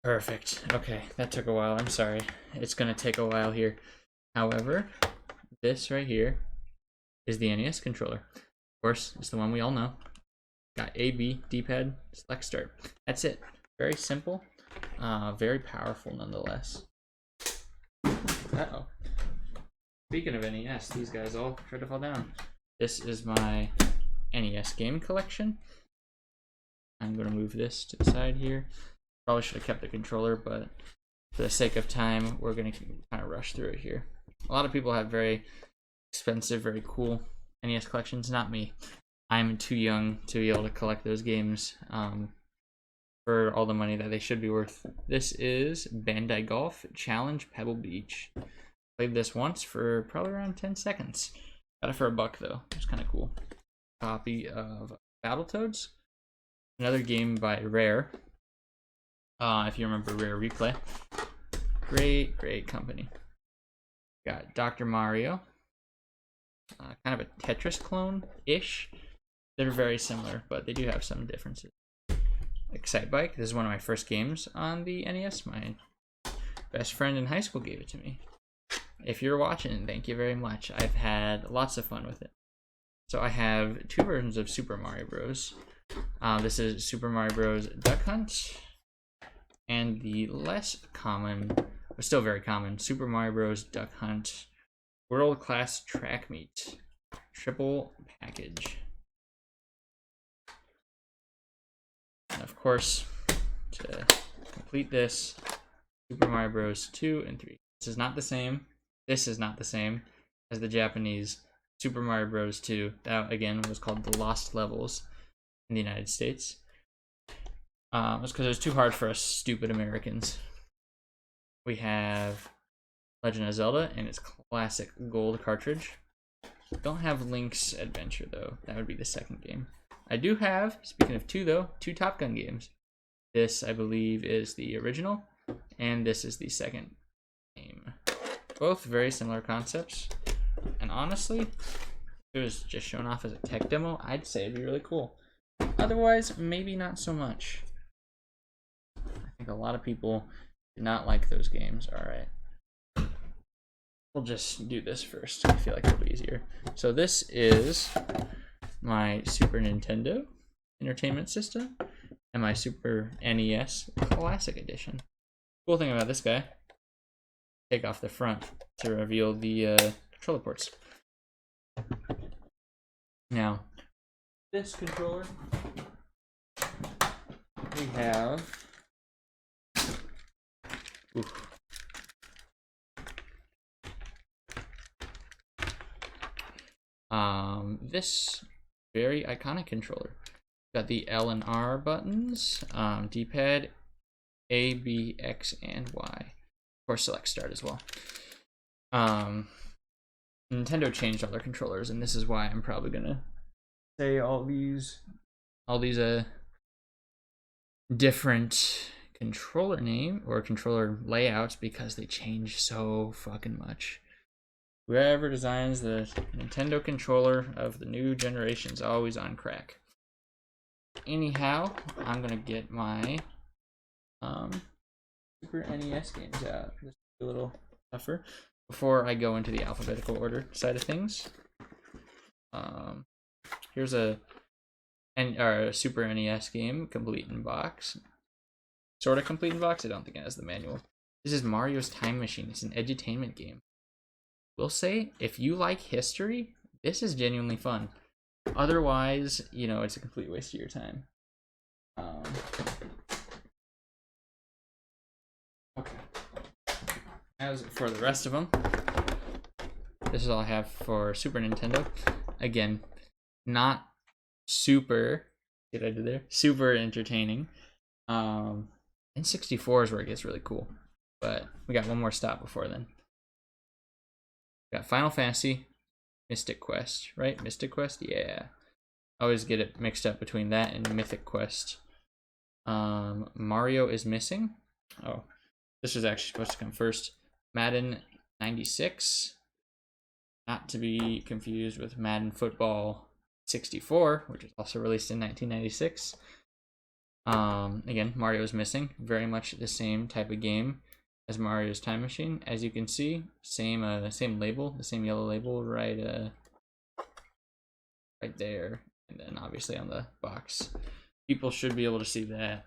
Perfect. Okay, that took a while. I'm sorry. It's going to take a while here. However, this right here is the NES controller. Of course, it's the one we all know. Got A, B, D-pad, select start. That's it. Very simple, very powerful nonetheless. Uh-oh. Speaking of NES, these guys all tried to fall down. This is my NES game collection. I'm going to move this to the side here. Probably should have kept the controller, but for the sake of time, we're going to kind of rush through it here. A lot of people have very expensive, very cool NES collections. Not me. I'm too young to be able to collect those games for all the money that they should be worth. This is Bandai Golf Challenge Pebble Beach. Played this once for probably around 10 seconds. Got it for $1 though. It's kind of cool. Copy of Battletoads. Another game by Rare. If you remember Rare Replay. Great company. Got Dr. Mario. Kind of a Tetris clone-ish. They're very similar, but they do have some differences. Excitebike. This is one of my first games on the NES. My best friend in high school gave it to me. If you're watching, thank you very much. I've had lots of fun with it. So I have two versions of Super Mario Bros. This is Super Mario Bros. Duck Hunt. And the less common, but still very common, Super Mario Bros. Duck Hunt World Class Track Meet Triple Package. And of course, to complete this, Super Mario Bros. 2 and 3. This is not the same. This is not the same as the Japanese Super Mario Bros. 2. That, again, was called the Lost Levels in the United States. It's because it was too hard for us stupid Americans. We have Legend of Zelda and its classic gold cartridge. Don't have Link's Adventure, though. That would be the second game. I do have, speaking of two, though, two Top Gun games. This, I believe, is the original, and this is the second game. Both very similar concepts. And honestly, if it was just shown off as a tech demo, I'd say it'd be really cool. Otherwise, maybe not so much. I think a lot of people do not like those games. Alright. We'll just do this first. I feel like it'll be easier. So this is my Super Nintendo Entertainment System and my Super NES Classic Edition. Cool thing about this guy, take off the front to reveal the controller ports. Now, this controller, we have this very iconic controller. Got the L and R buttons, D-pad, A, B, X, and Y. Of course, select start as well. Nintendo changed all their controllers, and this is why I'm probably gonna say all these all these different controller name or controller layouts because they change so fucking much. Whoever designs the Nintendo controller of the new generation is always on crack. Anyhow, I'm gonna get my Super NES games out. This is a little tougher before I go into the alphabetical order side of things. Here's a Super NES game, complete in box. Sort of complete in box. I don't think it has the manual. This is Mario's Time Machine. It's an edutainment game. We'll say, if you like history, this is genuinely fun. Otherwise, you know, it's a complete waste of your time. Okay. As for the rest of them, this is all I have for Super Nintendo. Again, not super, what did I do there? Super entertaining. N64 is where it gets really cool. But we got one more stop before then. We got Final Fantasy, Mystic Quest, right? Mystic Quest? Yeah. I always get it mixed up between that and Mythic Quest. Mario is missing. Oh, this was actually supposed to come first. Madden 96. Not to be confused with Madden Football 64, which was also released in 1996. Again, Mario is missing. Very much the same type of game as Mario's Time Machine. As you can see, same label, the same yellow label right there, and then obviously on the box. People should be able to see that.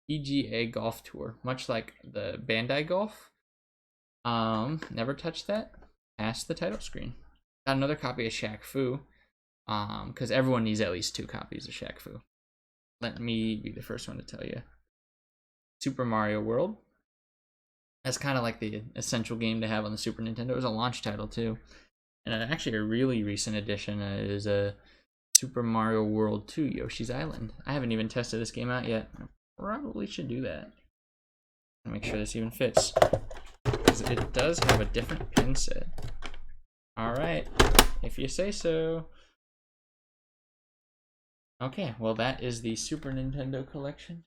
PGA Golf Tour, much like the Bandai Golf. Never touched that. Past the title screen. Got another copy of Shaq Fu, because everyone needs at least 2 copies of Shaq Fu. Let me be the first one to tell you. Super Mario World. That's kind of like the essential game to have on the Super Nintendo. It was a launch title too. And actually a really recent addition is a Super Mario World 2 Yoshi's Island. I haven't even tested this game out yet. I probably should do that. Make sure this even fits. Because it does have a different pin set. Alright, if you say so. Okay, well that is the Super Nintendo collection.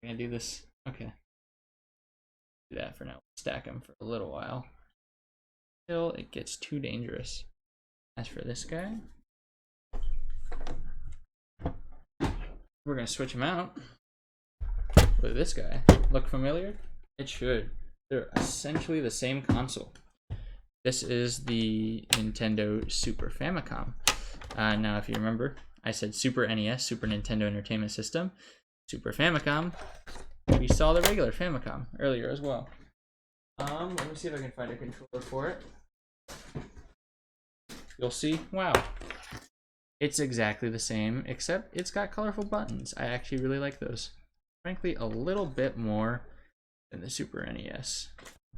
I'm gonna do this. Okay. Do that for now. Stack them for a little while. Until it gets too dangerous. As for this guy, we're gonna switch him out with this guy. Look familiar? It should. They're essentially the same console. This is the Nintendo Super Famicom. Now, if you remember, I said Super NES, Super Nintendo Entertainment System. Super Famicom. We saw the regular Famicom earlier as well. Let me see if I can find a controller for it. You'll see, wow. It's exactly the same, except it's got colorful buttons. I actually really like those. Frankly, a little bit more than the Super NES.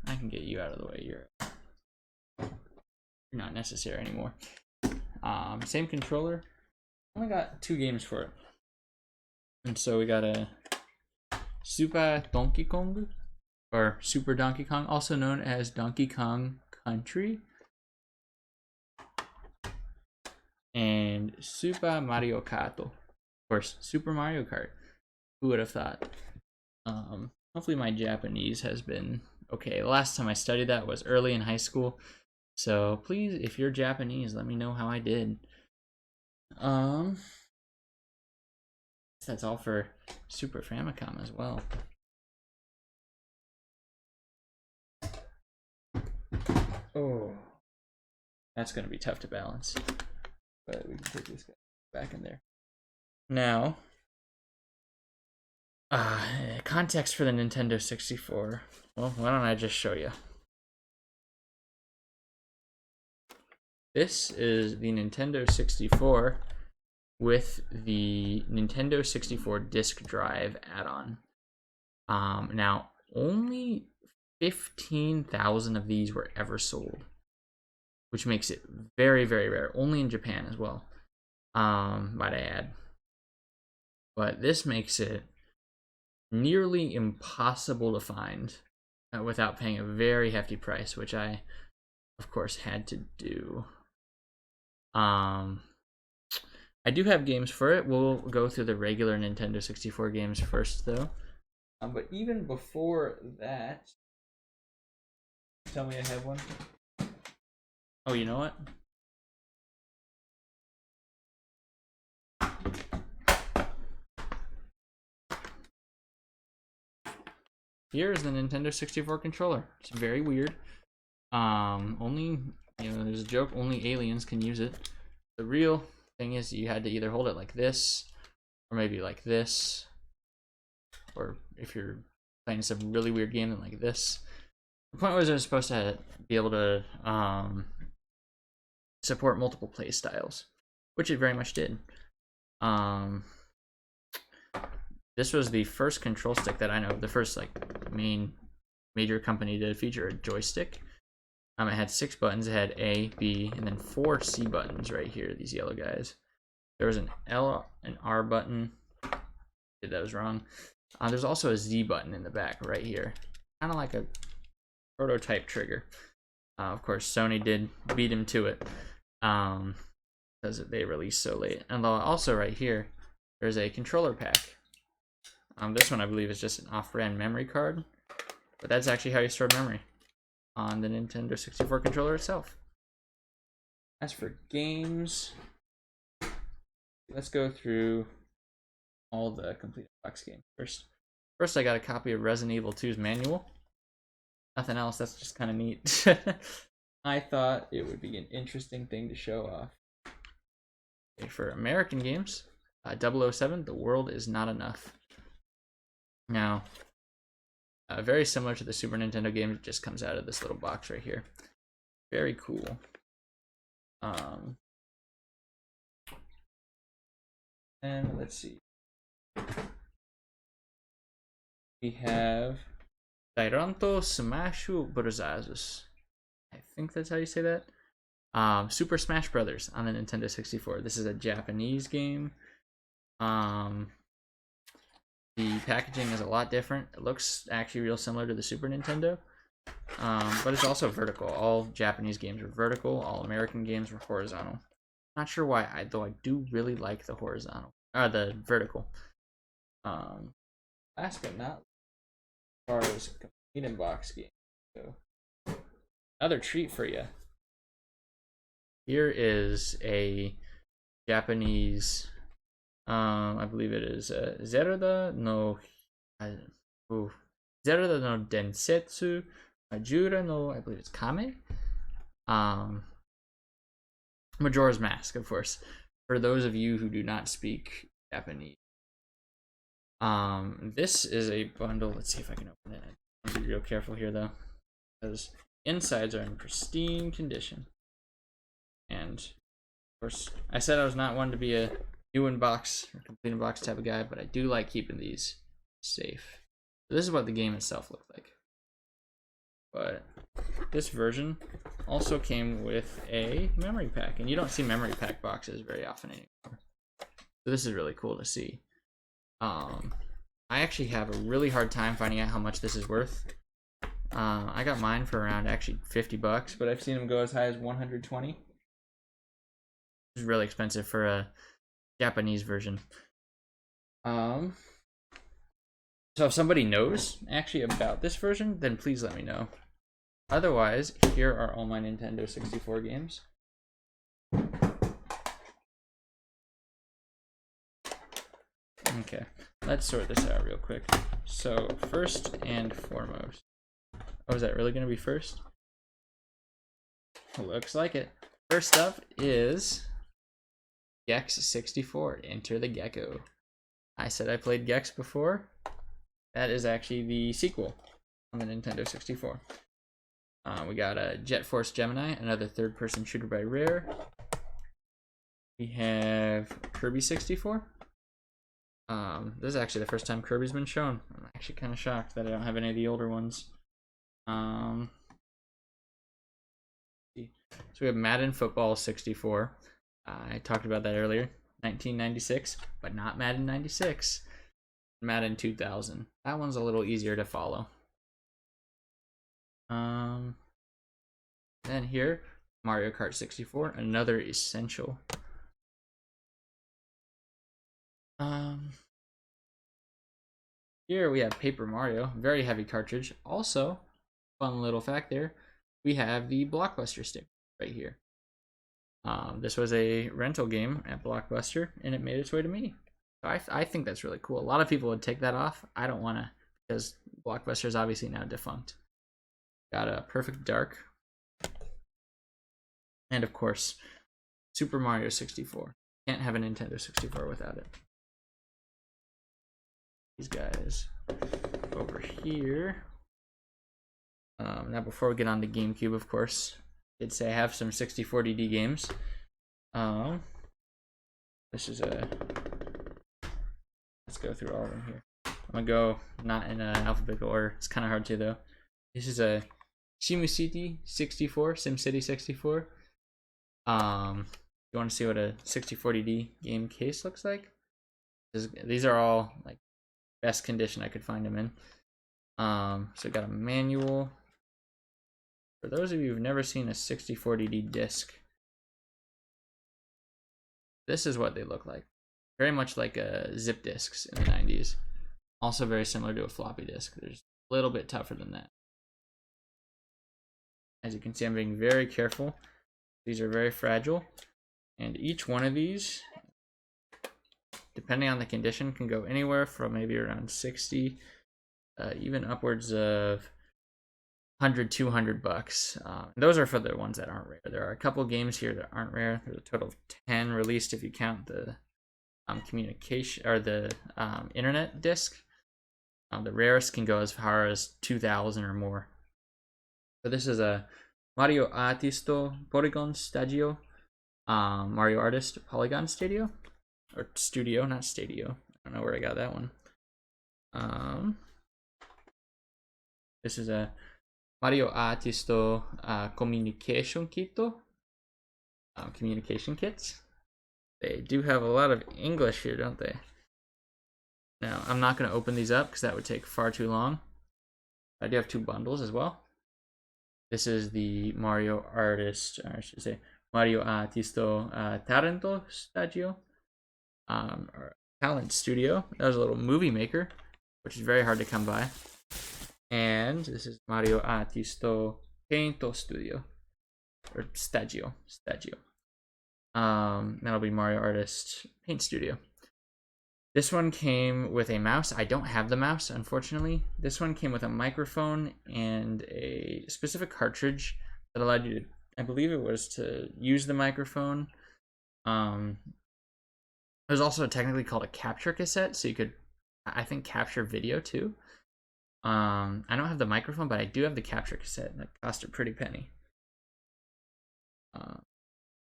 I can get you out of the way. You're not necessary anymore. Same controller. Only got 2 games for it. And so we got a Super Donkey Kong, or Super Donkey Kong, also known as Donkey Kong Country, and Super Mario Kart. Of course, Super Mario Kart. Who would have thought? Hopefully my Japanese has been okay. The last time I studied that was early in high school. So please, if you're Japanese, let me know how I did. That's all for Super Famicom as well. Oh, that's gonna be tough to balance, but we can take this guy back in there. Now, context for the Nintendo 64. Well, why don't I just show you? This is the Nintendo 64 with the Nintendo 64 disk drive add-on. Now, only 15,000 of these were ever sold, which makes it very, very rare. Only in Japan as well, might I add. But this makes it nearly impossible to find without paying a very hefty price, which I, of course, had to do. I do have games for it. We'll go through the regular Nintendo 64 games first, though. But even before that, tell me I have one. Oh, you know what? Here's the Nintendo 64 controller. It's very weird. Only, there's a joke, only aliens can use it. The real thing is you had to either hold it like this, or maybe like this, or if you're playing some really weird game, then like this. The point was it was supposed to be able to support multiple play styles, which it very much did. This was the first control stick that I know, the first major company to feature a joystick. It had 6 buttons. It had A, B, and then 4 C buttons right here, these yellow guys. There was an L, an R button. That was wrong. There's also a Z button in the back right here. Kind of like a prototype trigger. Of course, Sony did beat him to it because they released so late. And also right here, there's a controller pack. This one I believe is just an off-brand memory card, but that's actually how you store memory on the Nintendo 64 controller itself. As for games, let's go through all the complete box games first. First, I got a copy of Resident Evil 2's manual. Nothing else, that's just kind of neat. I thought it would be an interesting thing to show off. Okay, for American games, 007, The World Is Not Enough. Now, very similar to the Super Nintendo game, it just comes out of this little box right here. Very cool. And let's see. We have Tyranto Smashu Bros. I think that's how you say that. Super Smash Brothers on the Nintendo 64. This is a Japanese game. The packaging is a lot different. It looks actually real similar to the Super Nintendo, but it's also vertical. All Japanese games are vertical. All American games were horizontal. Not sure why, though I do really like the horizontal, the vertical. Last but not least, as far as complete in box game, so another treat for you. Here is a Japanese. I believe it is Zelda no Densetsu Majura no, I believe it's Kame. Majora's Mask, of course, for those of you who do not speak Japanese. This is a bundle. Let's see if I can open it. I'll be real careful here though, because insides are in pristine condition. And of course, I said I was not one to be a new in box or complete in box type of guy, but I do like keeping these safe. So this is what the game itself looked like. But this version also came with a memory pack, and you don't see memory pack boxes very often anymore. So this is really cool to see. I actually have a really hard time finding out how much this is worth. I got mine for around actually $50, but I've seen them go as high as 120. It's really expensive for a Japanese version. So if somebody knows actually about this version, then please let me know. Otherwise, here are all my Nintendo 64 games. Okay, let's sort this out real quick. So first and foremost, oh, is that really going to be first? Looks like it. First up is Gex 64, Enter the Gecko. I said I played Gex before. That is actually the sequel on the Nintendo 64. We got a Jet Force Gemini, another third-person shooter by Rare. We have Kirby 64. This is actually the first time Kirby's been shown. I'm actually kind of shocked that I don't have any of the older ones. So we have Madden Football 64. I talked about that earlier. 1996, but not Madden 96. Madden 2000. That one's a little easier to follow. Then here, Mario Kart 64, another essential. Here we have Paper Mario, very heavy cartridge. Also, fun little fact there, we have the Blockbuster stick right here. This was a rental game at Blockbuster, and it made its way to me. So I think that's really cool. A lot of people would take that off. I don't want to, because Blockbuster is obviously now defunct. Got a Perfect Dark. And of course, Super Mario 64. Can't have a Nintendo 64 without it. These guys over here. Now before we get on to GameCube, of course, I did say I have some 64DD games. This is a... Let's go through all of them here. I'm gonna go not in alphabetical order. It's kind of hard to though. This is a SimCity 64, SimCity 64. You want to see what a 64DD game case looks like? These are all like best condition I could find them in. So got a manual. For those of you who've never seen a 64DD disc, this is what they look like. Very much like zip discs in the 90s. Also very similar to a floppy disk. They're just a little bit tougher than that. As you can see, I'm being very careful. These are very fragile. And each one of these, depending on the condition, can go anywhere from maybe around 60, even upwards of 100, 200 bucks. Those are for the ones that aren't rare. There are a couple games here that aren't rare. There's a total of 10 released if you count the communication or the internet disc. The rarest can go as far as 2,000 or more. So this is a Mario Artisto Polygon Stadio. Mario Artist Polygon Studio, or Studio, not Stadio. I don't know where I got that one. This is a Mario Artisto Communication Kito. Communication kits. They do have a lot of English here, don't they? Now, I'm not going to open these up because that would take far too long. I do have 2 bundles as well. This is the Mario Artist, or I should say, Mario Artisto Talento Stadio, or Talent Studio. That was a little movie maker, which is very hard to come by. And this is Mario Artisto Painto Studio, or Stadio. That'll be Mario Artist Paint Studio. This one came with a mouse. I don't have the mouse, unfortunately. This one came with a microphone and a specific cartridge that allowed you to, I believe it was to use the microphone. It was also technically called a capture cassette, so you could, I think, capture video too. I don't have the microphone, but I do have the capture cassette. That cost a pretty penny.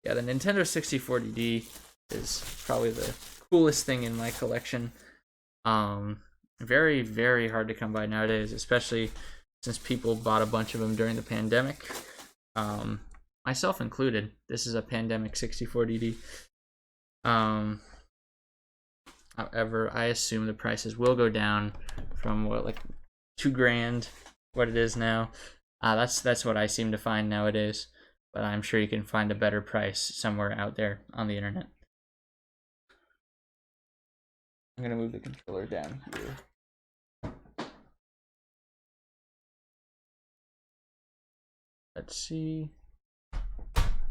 Yeah, the Nintendo 64DD is probably the coolest thing in my collection. Very, very hard to come by nowadays, especially since people bought a bunch of them during the pandemic. Myself included. This is a pandemic 64DD. However, I assume the prices will go down from what, like $2,000, what it is now. That's what I seem to find nowadays. But I'm sure you can find a better price somewhere out there on the internet. I'm gonna move the controller down here. Let's see.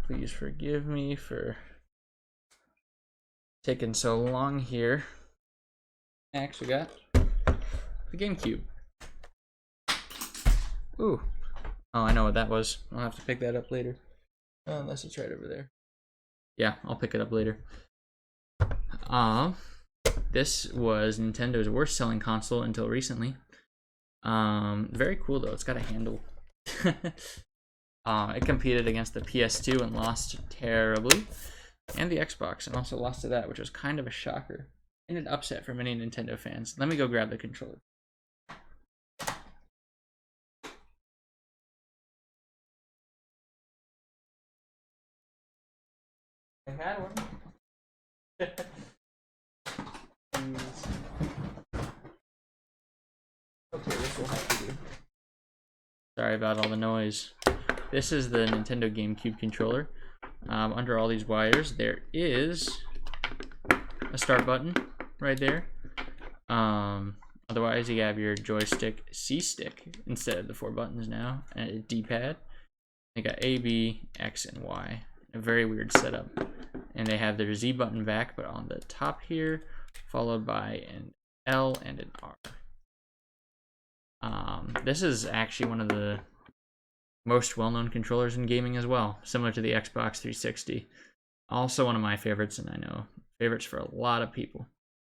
Please forgive me for taking so long here. I actually got the GameCube. Ooh. Oh, I know what that was. I'll have to pick that up later. Unless it's right over there. Yeah, I'll pick it up later. This was Nintendo's worst selling console until recently. Very cool though. It's got a handle. It competed against the PS2 and lost terribly, and the Xbox, and also lost to that, which was kind of a shocker and an upset for many Nintendo fans. Let me go grab the controller. I had one. Okay, this will have to do. Sorry about all the noise. This is the Nintendo GameCube controller. Under all these wires, there is a start button right there. Otherwise, you have your joystick C stick instead of the 4 buttons now, and a D-pad. They got A, B, X, and Y. A very weird setup. And they have their Z button back, but on the top here, followed by an L and an R. This is actually one of the most well-known controllers in gaming as well, similar to the Xbox 360. Also one of my favorites, and I know favorites for a lot of people.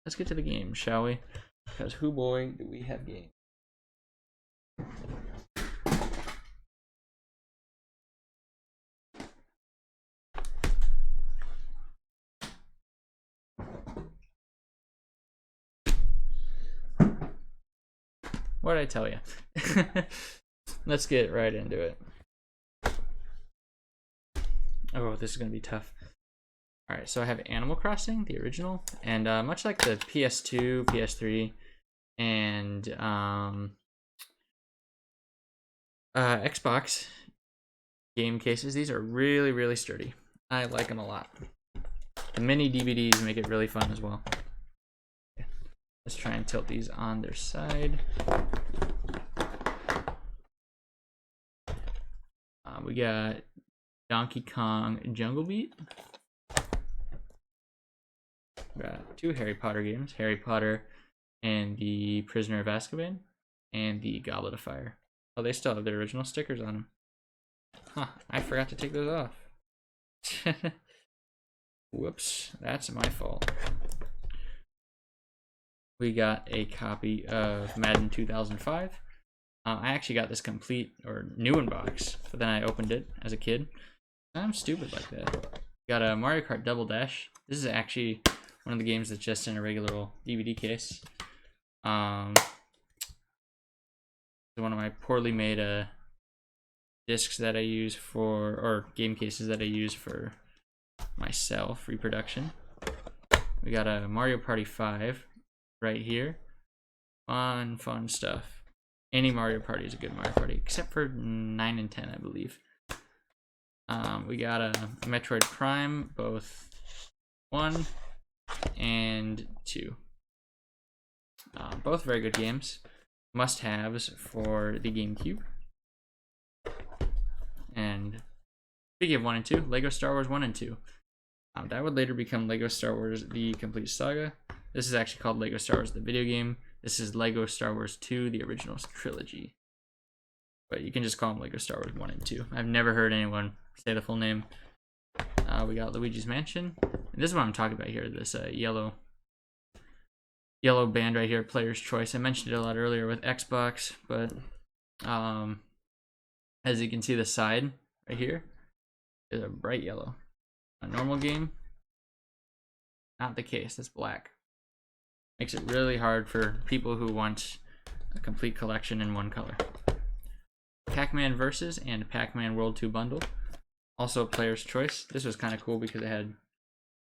Let's get to the game, shall we? Because who boy do we have game. What did I tell you? Let's get right into it. Oh, this is going to be tough. Alright, so I have Animal Crossing, the original, and much like the PS2, PS3, and Xbox game cases, these are really, really sturdy. I like them a lot. The mini DVDs make it really fun as well. Okay. Let's try and tilt these on their side. We got Donkey Kong Jungle Beat. We got 2 Harry Potter games, Harry Potter and the Prisoner of Azkaban, and the Goblet of Fire. Oh, they still have their original stickers on them. Huh, I forgot to take those off. Whoops, that's my fault. We got a copy of Madden 2005. I actually got this complete or new in box, but then I opened it as a kid. I'm stupid like that. Got a Mario Kart Double Dash. This is actually one of the games that's just in a regular old DVD case. One of my poorly made discs that I use for, or game cases that I use for myself, reproduction. We got a Mario Party 5 right here. Fun stuff. Any Mario Party is a good Mario Party, except for 9 and 10, I believe. We got a Metroid Prime, both 1 and 2. Both very good games. Must-haves for the GameCube. And speaking of 1 and 2, Lego Star Wars 1 and 2. That would later become Lego Star Wars The Complete Saga. This is actually called Lego Star Wars The Video Game. This is Lego Star Wars 2, the original trilogy. But you can just call them Lego Star Wars 1 and 2. I've never heard anyone say the full name. We got Luigi's Mansion. And this is what I'm talking about here, this yellow band right here, Player's Choice. I mentioned it a lot earlier with Xbox, but as you can see, the side right here is a bright yellow. A normal game, not the case, it's black. Makes it really hard for people who want a complete collection in one color. Pac-Man Versus and Pac-Man World 2 bundle. Also a Player's Choice. This was kind of cool because it had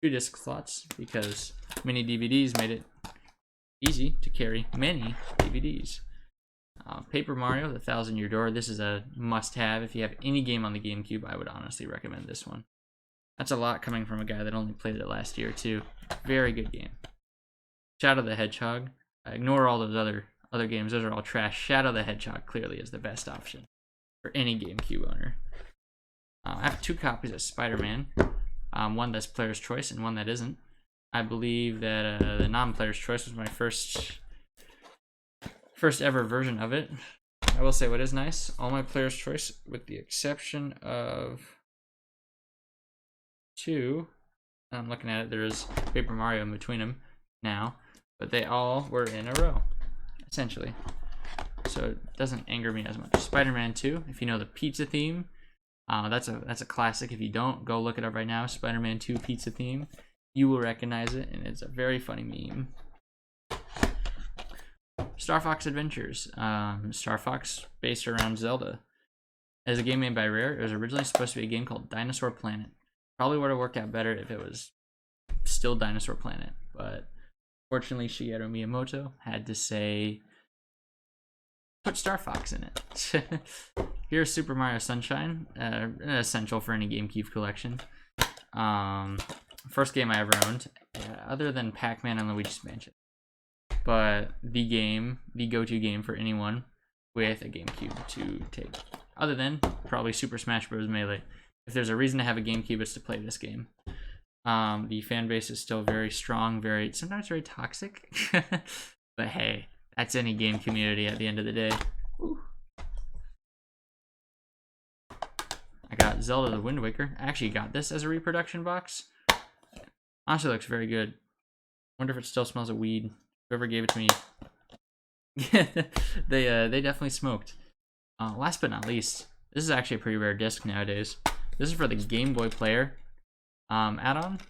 2 disc slots, because mini DVDs made it easy to carry many DVDs. Paper Mario, The 1,000-Year Door. This is a must-have. If you have any game on the GameCube, I would honestly recommend this one. That's a lot coming from a guy that only played it last year too. Very good game. Shadow the Hedgehog. Ignore all those other games. Those are all trash. Shadow the Hedgehog clearly is the best option for any GameCube owner. I have 2 copies of Spider-Man. One that's Player's Choice and one that isn't. I believe that the non-Player's Choice was my first ever version of it. I will say what is nice, all my Player's Choice, with the exception of 2, I'm looking at it, there's Paper Mario in between them now, but they all were in a row, essentially. So it doesn't anger me as much. Spider-Man 2, if you know the pizza theme, that's a classic. If you don't, go look it up right now. Spider-Man 2 pizza theme. You will recognize it, and it's a very funny meme. Star Fox Adventures. Star Fox based around Zelda. As a game made by Rare, it was originally supposed to be a game called Dinosaur Planet. Probably would have worked out better if it was still Dinosaur Planet, but fortunately Shigeru Miyamoto had to say, put Star Fox in it. Here's Super Mario Sunshine, essential for any GameCube collection. First game I ever owned, other than Pac-Man and Luigi's Mansion. But the go-to game for anyone with a GameCube to take. Other than probably Super Smash Bros. Melee. If there's a reason to have a GameCube, it's to play this game. The fan base is still very strong, sometimes very toxic. But hey, that's any game community at the end of the day. Ooh. I got Zelda the Wind Waker. I actually got this as a reproduction box. Honestly, looks very good. Wonder if it still smells of weed. Whoever gave it to me, they definitely smoked. Last but not least, this is actually a pretty rare disc nowadays. This is for the Game Boy Player add-on,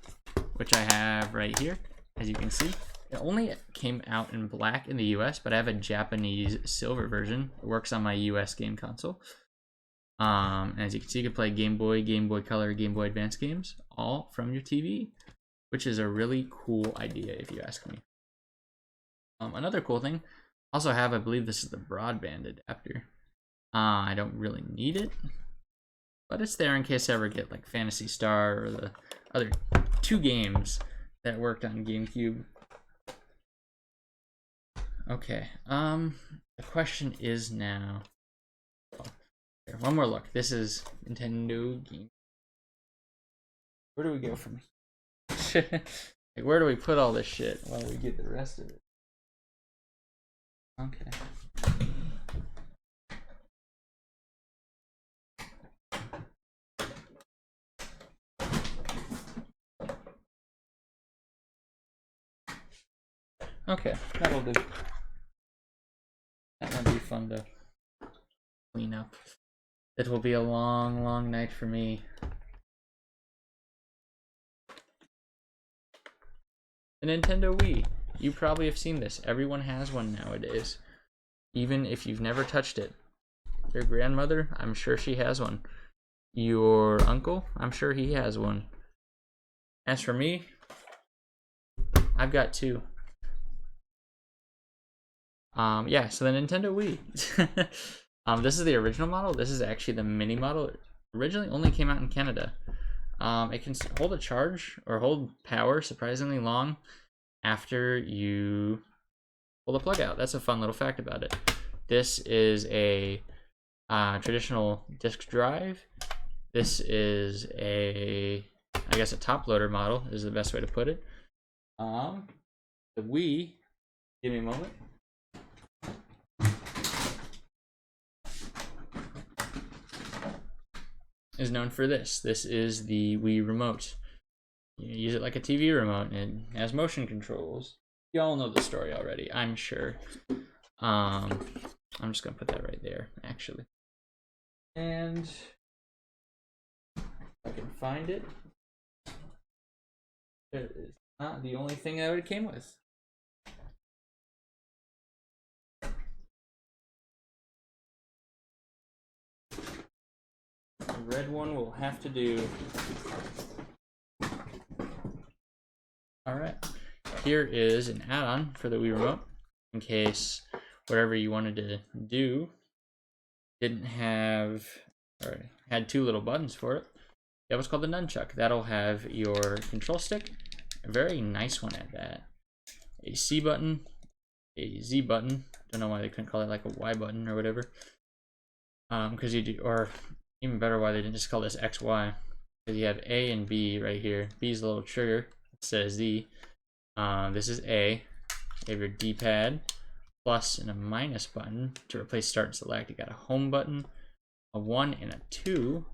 which I have right here, as you can see. It only came out in black in the US, but I have a Japanese silver version. It works on my US game console. As you can see, you can play Game Boy, Game Boy Color, Game Boy Advance games, all from your TV, which is a really cool idea if you ask me. Another cool thing, also have, I believe this is the broadband adapter. I don't really need it, but it's there in case I ever get like Phantasy Star or the other 2 games that worked on GameCube. Okay, the question is now, here, one more look. This is Nintendo game. Where do we go from here? Like, where do we put all this shit while we get the rest of it? Okay. Okay, that'll do. That might be fun to clean up. It will be a long, long night for me. The Nintendo Wii. You probably have seen this. Everyone has one nowadays. Even if you've never touched it. Your grandmother, I'm sure she has one. Your uncle, I'm sure he has one. As for me, I've got 2. Yeah, so the Nintendo Wii. This is the original model. This is actually the mini model. It originally only came out in Canada. It can hold a charge or hold power surprisingly long after you pull the plug out. That's a fun little fact about it. This is a traditional disk drive. This is I guess a top loader model is the best way to put it. The Wii, give me a moment. Is known for this. This is the Wii remote. You use it like a TV remote, and it has motion controls. You all know the story already, I'm sure. I'm just gonna put that right there, actually. And if I can find it, it is not the only thing that it came with. The red one will have to do. Alright, here is an add-on for the Wii Remote, in case whatever you wanted to do didn't have, or had 2 little buttons for it. You have what's called the nunchuck. That'll have your control stick, a very nice one at that, a C button, a Z button, don't know why they couldn't call it like a Y button or whatever, because you do, or even better why they didn't just call this XY, because you have A and B right here. B is a little trigger, it says Z. This is A. You have your D-pad, plus and a minus button to replace start and select. You got a home button, a 1 and a 2,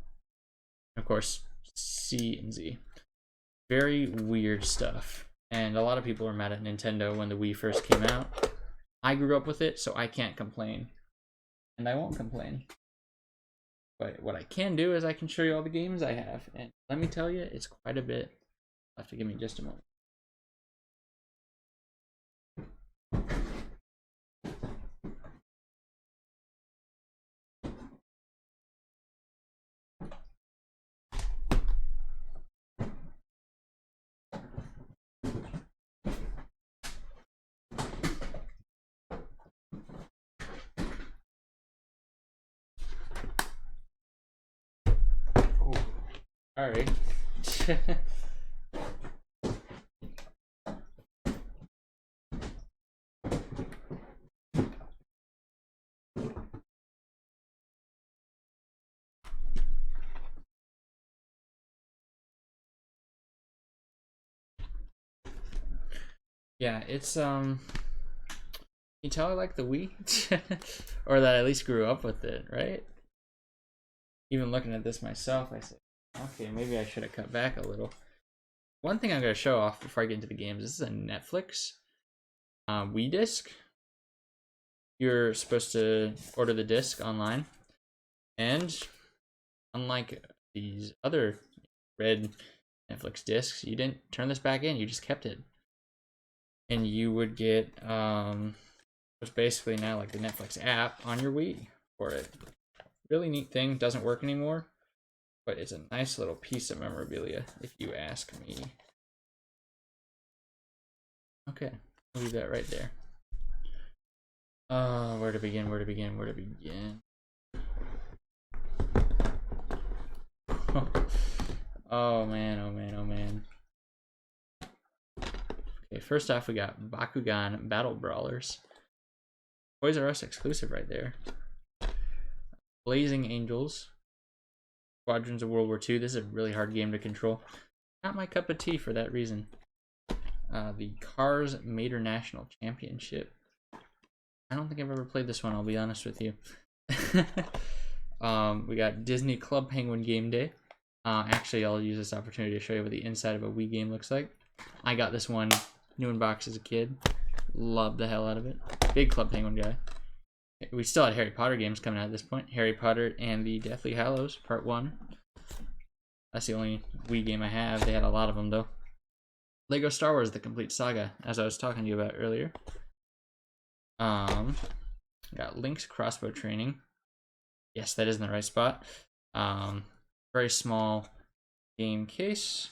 and of course C and Z. Very weird stuff, and a lot of people were mad at Nintendo when the Wii first came out. I grew up with it, so I can't complain, and I won't complain. But what I can do is I can show you all the games I have, and let me tell you, it's quite a bit. You'll have to give me just a moment. Alright. Yeah, it's you tell I like the Wii, or that I at least grew up with it, right? Even looking at this myself, I say, okay, maybe I should have cut back a little. One thing I'm gonna show off before I get into the games. This is a Netflix Wii disc. You're supposed to order the disc online, and unlike these other red Netflix discs, you didn't turn this back in. You just kept it, and you would get it's basically now like the Netflix app on your Wii for it. Really neat thing. Doesn't work anymore, but it's a nice little piece of memorabilia, if you ask me. Okay, I'll leave that right there. Where to begin? Where to begin? Where to begin? Oh man! Oh man! Oh man! Okay, first off, we got Bakugan Battle Brawlers. Toys R Us exclusive right there. Blazing Angels. Squadrons of World War II. This is a really hard game to control. Not my cup of tea for that reason. The Cars Mater National Championship. I don't think I've ever played this one, I'll be honest with you. We got Disney Club Penguin Game Day. Actually, I'll use this opportunity to show you what the inside of a Wii game looks like. I got this one new in box as a kid. Loved the hell out of it. Big Club Penguin guy. We still had Harry Potter games coming out at this point. Harry Potter and the Deathly Hallows, Part 1. That's the only Wii game I have. They had a lot of them, though. Lego Star Wars: The Complete Saga, as I was talking to you about earlier. Got Link's Crossbow Training. Yes, that is in the right spot. Very small game case.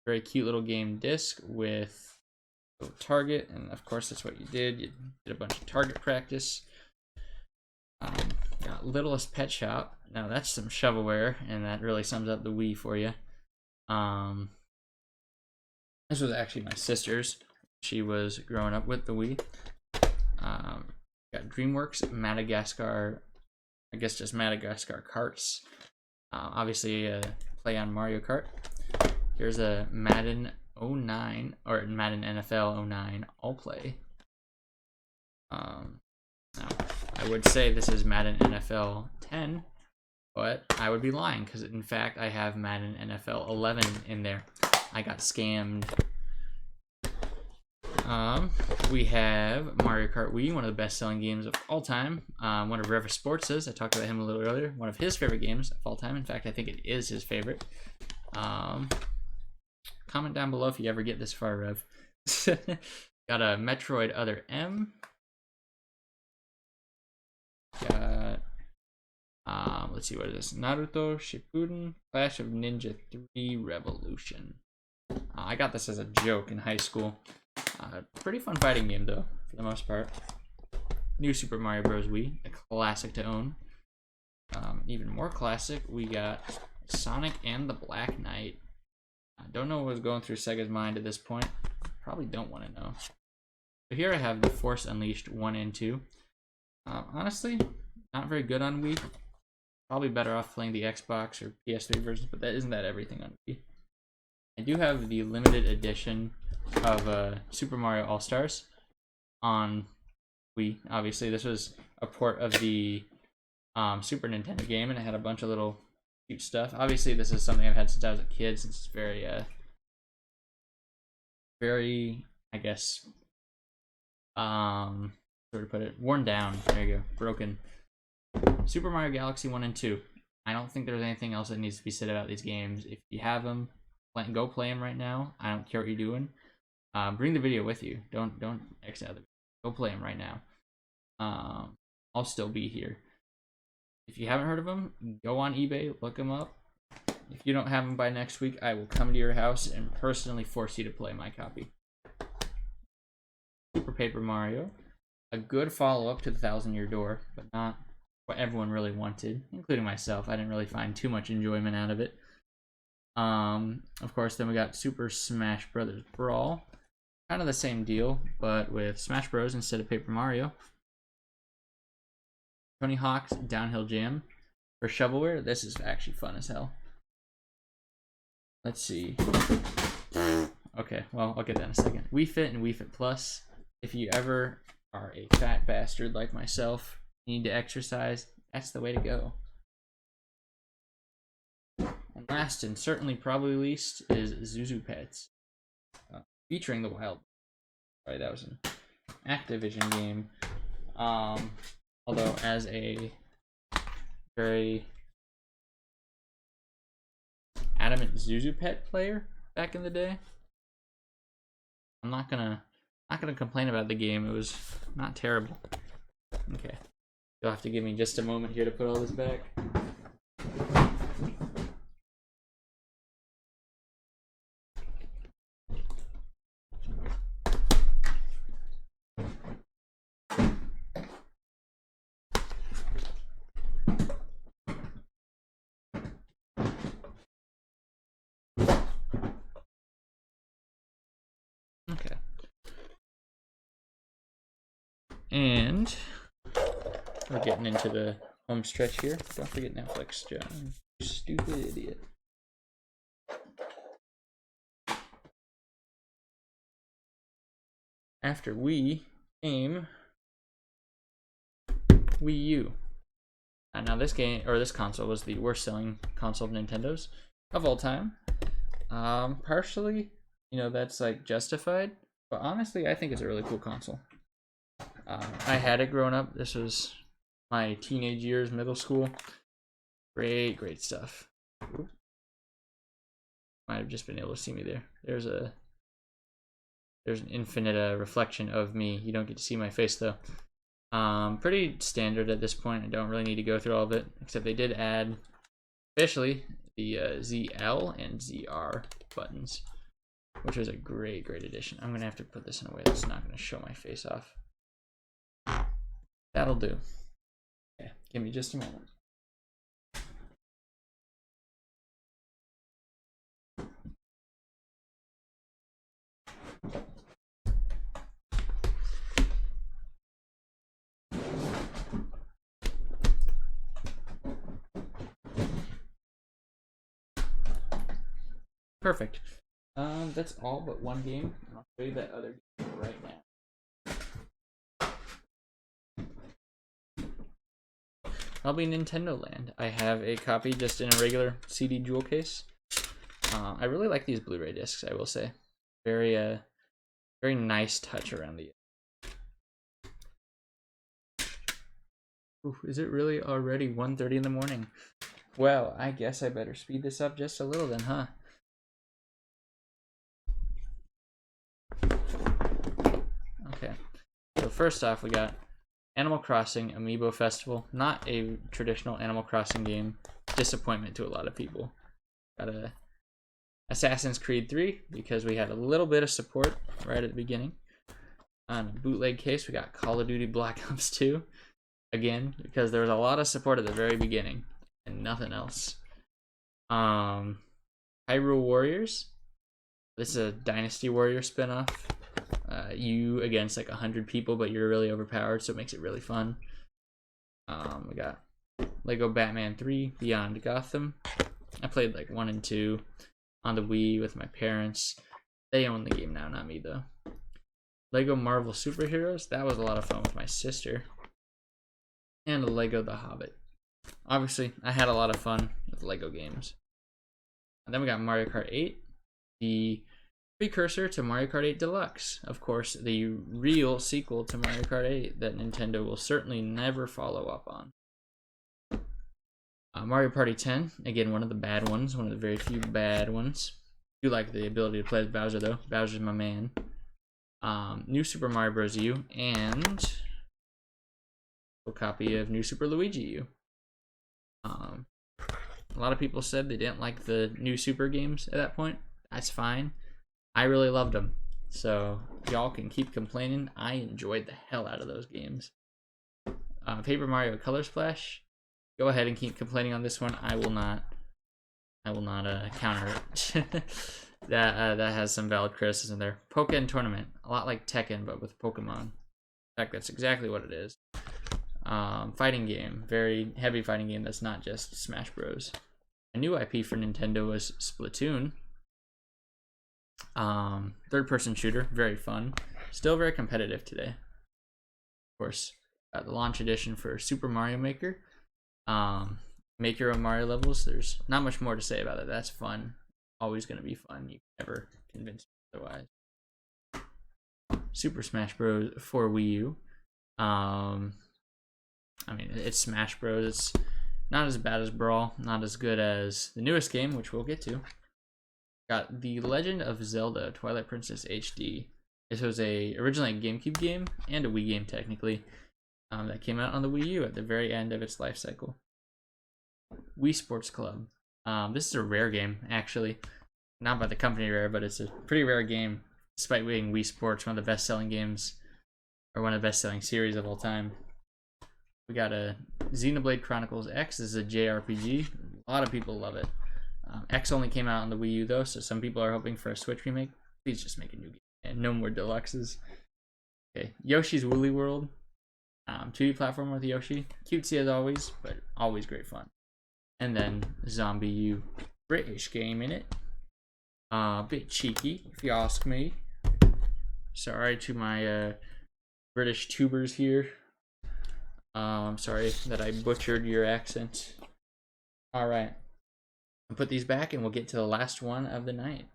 Very cute little game disc with a little target, and of course that's what you did. You did a bunch of target practice. Got Littlest Pet Shop. Now that's some shovelware, and that really sums up the Wii for you. This was actually my sister's. She was growing up with the Wii. Got DreamWorks Madagascar, I guess just Madagascar Karts. Obviously a play on Mario Kart. Here's a Madden 09, or Madden NFL 09 All Play. Now, I would say this is Madden NFL 10, but I would be lying because in fact I have Madden NFL 11 in there. I got scammed. We have Mario Kart Wii, one of the best-selling games of all time. One of Rev Sports' I talked about him a little earlier. One of his favorite games of all time. In fact, I think it is his favorite. Comment down below if you ever get this far, Rev. Got a Metroid Other M. Got, let's see, what is this? Naruto Shippuden Clash of Ninja 3 Revolution. I got this as a joke in high school. Pretty fun fighting game, though, for the most part. New Super Mario Bros. Wii, a classic to own. Even more classic, we got Sonic and the Black Knight. I don't know what was going through Sega's mind at this point. Probably don't want to know. So here I have the Force Unleashed 1 and 2. Honestly, not very good on Wii. Probably better off playing the Xbox or PS3 versions, but isn't that everything on Wii? I do have the limited edition of Super Mario All-Stars on Wii. Obviously, this was a port of the Super Nintendo game, and it had a bunch of little cute stuff. Obviously, this is something I've had since I was a kid, since it's very, I guess, where to put it, worn down. There you go, broken. Super Mario Galaxy 1 and 2. I don't think there's anything else that needs to be said about these games. If you have them, go play them right now. I don't care what you're doing. Bring the video with you. Don't exit out the video. Go play them right now. I'll still be here. If you haven't heard of them, go on eBay, look them up. If you don't have them by next week, I will come to your house and personally force you to play my copy. Super Paper Mario. A good follow-up to the Thousand Year Door, but not what everyone really wanted, including myself. I didn't really find too much enjoyment out of it. Of course, then we got Super Smash Bros. Brawl. Kind of the same deal, but with Smash Bros. Instead of Paper Mario. Tony Hawk's Downhill Jam. For shovelware, this is actually fun as hell. Let's see. Okay, well, I'll get that in a second. Wii Fit and Wii Fit Plus. If you ever are a fat bastard like myself, you need to exercise, that's the way to go. And last and certainly probably least is Zuzu Pets, featuring the Wild. Sorry, that was an Activision game. Although as a very adamant Zuzu Pet player back in the day, I'm not gonna complain about the game. It was not terrible. Okay, you'll have to give me just a moment here to put all this back. Okay. And we're getting into the home stretch here. Don't forget Netflix, John. You stupid idiot. After Wii came Wii U. Now this game, or this console, was the worst selling console of Nintendo's of all time. Partially, you know, that's like justified, but honestly, I think it's a really cool console. I had it growing up. This was my teenage years, middle school. Great stuff. Oops. Might have just been able to see me there. There's an infinite reflection of me. You don't get to see my face though. Pretty standard at this point. I don't really need to go through all of it, except they did add officially the ZL and ZR buttons, which was a great addition. I'm gonna have to put this in a way that's not gonna show my face off. That'll do. Okay, give me just a moment. Perfect. That's all but one game. I'll show you that other game right now. I'll be Nintendo Land. I have a copy just in a regular CD jewel case. I really like these Blu-ray discs, I will say. Very nice touch around the. Ooh, is it really already 1:30 in the morning? Well, I guess I better speed this up just a little then, huh? Okay, so first off, we got Animal Crossing Amiibo Festival. Not a traditional Animal Crossing game. Disappointment to a lot of people. Got a Assassin's Creed 3 because we had a little bit of support right at the beginning. On a bootleg case, we got Call of Duty Black Ops 2. Again, because there was a lot of support at the very beginning and nothing else. Hyrule Warriors. This is a Dynasty Warrior spinoff. You against like 100 people, but you're really overpowered, so it makes it really fun. We got Lego Batman 3 Beyond Gotham. I played like 1 and 2 on the Wii with my parents. They own the game now, not me though. Lego Marvel Superheroes. That was a lot of fun with my sister. And Lego The Hobbit. Obviously, I had a lot of fun with Lego games. And then we got Mario Kart 8, the precursor to Mario Kart 8 Deluxe. Of course, the real sequel to Mario Kart 8 that Nintendo will certainly never follow up on. Mario Party 10, again, one of the bad ones, one of the very few bad ones. I do like the ability to play as Bowser, though. Bowser's my man. New Super Mario Bros. U, and a copy of New Super Luigi U. A lot of people said they didn't like the new Super games at that point. That's fine. I really loved them. So y'all can keep complaining. I enjoyed the hell out of those games. Paper Mario Color Splash. Go ahead and keep complaining on this one. I will not counter it. that has some valid criticism there. Pokken Tournament. A lot like Tekken, but with Pokemon. In fact, that's exactly what it is. Fighting game. Very heavy fighting game that's not just Smash Bros. A new IP for Nintendo was Splatoon. Third-person shooter, very fun. Still very competitive today. Of course, got the launch edition for Super Mario Maker. Make your own Mario levels. There's not much more to say about it. That's fun. Always going to be fun. You can never convince me otherwise. Super Smash Bros. For Wii U. I mean, it's Smash Bros. It's not as bad as Brawl. Not as good as the newest game, which we'll get to. Got The Legend of Zelda Twilight Princess HD. This was originally a GameCube game and a Wii game, technically. That came out on the Wii U at the very end of its life cycle. Wii Sports Club. This is a rare game, actually. Not by the company Rare, but it's a pretty rare game, despite being Wii Sports, one of the best-selling games, or one of the best-selling series of all time. We got a Xenoblade Chronicles X. This is a JRPG. A lot of people love it. X only came out on the Wii U, though, so some people are hoping for a Switch remake. Please just make a new game. And no more deluxes. Okay, Yoshi's Woolly World. 2D platform with Yoshi. Cutesy as always, but always great fun. And then Zombie U. British game in it. A bit cheeky, if you ask me. Sorry to my British tubers here. I'm sorry that I butchered your accent. Alright. I'll put these back and we'll get to the last one of the night.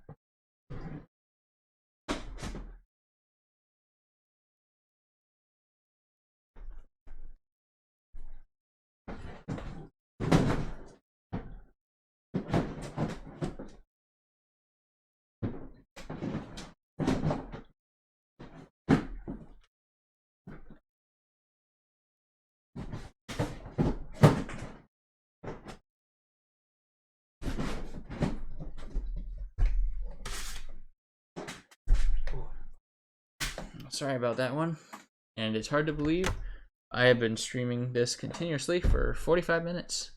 Sorry about that one. And it's hard to believe I have been streaming this continuously for 45 minutes.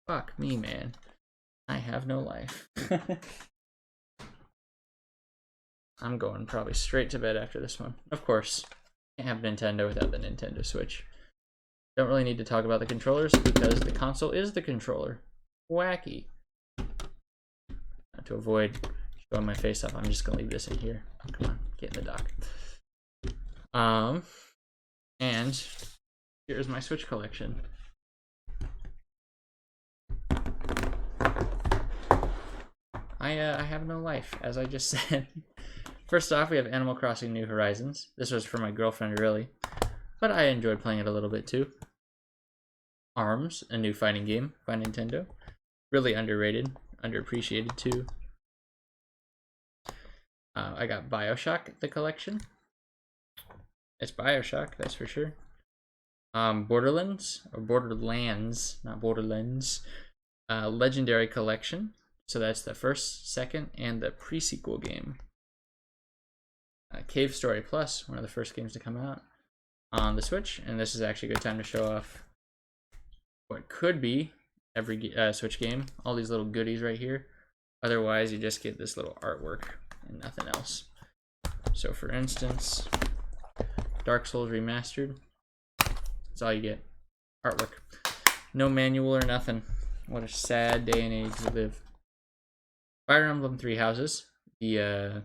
Fuck me, man. I have no life. I'm going probably straight to bed after this one. Of course, can't have Nintendo without the Nintendo Switch. Don't really need to talk about the controllers because the console is the controller. Wacky. To avoid showing my face up, I'm just gonna leave this in here. Come on, get in the dock. And here's my Switch collection. I have no life, as I just said. First off, we have Animal Crossing New Horizons. This was for my girlfriend, really, but I enjoyed playing it a little bit too. ARMS, a new fighting game by Nintendo. Really underrated, underappreciated too. I got BioShock, the collection. It's BioShock, that's for sure. Borderlands, not Borderlands. Legendary Collection. So that's the first, second, and the pre-sequel game. Cave Story Plus, one of the first games to come out on the Switch. And this is actually a good time to show off what could be every Switch game. All these little goodies right here. Otherwise, you just get this little artwork and nothing else. So for instance, Dark Souls Remastered. That's all you get. Artwork. No manual or nothing. What a sad day and age to live. Fire Emblem Three Houses. The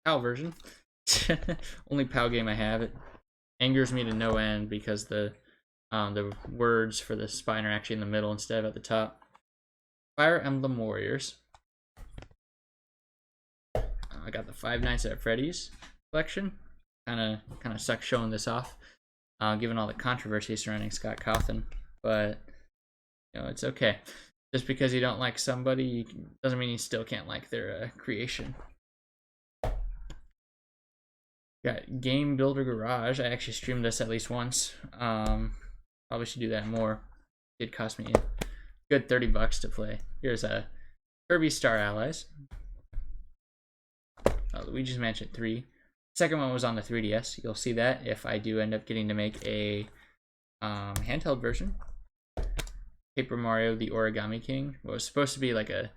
PAL version. Only PAL game I have. It angers me to no end because the words for the spine are actually in the middle instead of at the top. Fire Emblem Warriors. I got the Five Nights at Freddy's collection. Kind of sucks showing this off, given all the controversy surrounding Scott Cawthon. But you know, it's okay. Just because you don't like somebody doesn't mean you still can't like their creation. Got Game Builder Garage. I actually streamed this at least once. Probably should do that more. It did cost me a good $30 to play. Here's a Kirby Star Allies. Luigi's Mansion 3. Second one was on the 3DS. You'll see that if I do end up getting to make a handheld version. Paper Mario: The Origami King. What was supposed to be like a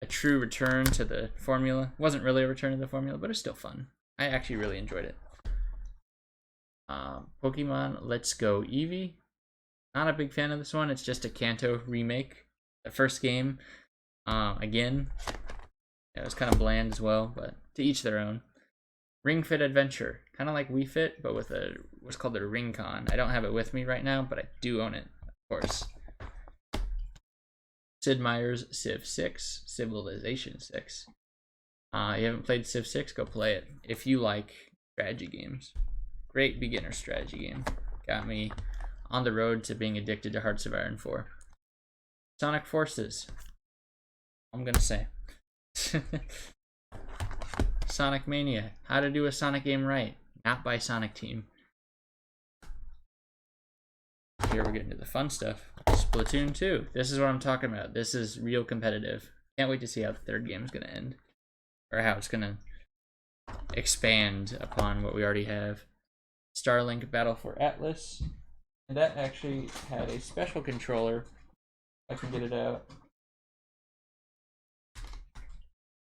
true return to the formula. Wasn't really a return to the formula, but it's still fun. I actually really enjoyed it. Pokemon Let's Go Eevee. Not a big fan of this one. It's just a Kanto remake. The first game, again, it was kind of bland as well, but to each their own. Ring Fit Adventure, kind of like Wii Fit, but with what's called a Ring Con. I don't have it with me right now, but I do own it, of course. Sid Meier's Civ 6, Civilization 6. You haven't played Civ 6? Go play it. If you like strategy games. Great beginner strategy game. Got me on the road to being addicted to Hearts of Iron 4. Sonic Forces. I'm gonna say. Sonic Mania. How to do a Sonic game right. Not by Sonic Team. Here we're getting to the fun stuff. Splatoon 2. This is what I'm talking about. This is real competitive. Can't wait to see how the third game is going to end. Or how it's going to expand upon what we already have. Starlink Battle for Atlas. And that actually had a special controller. If I can get it out.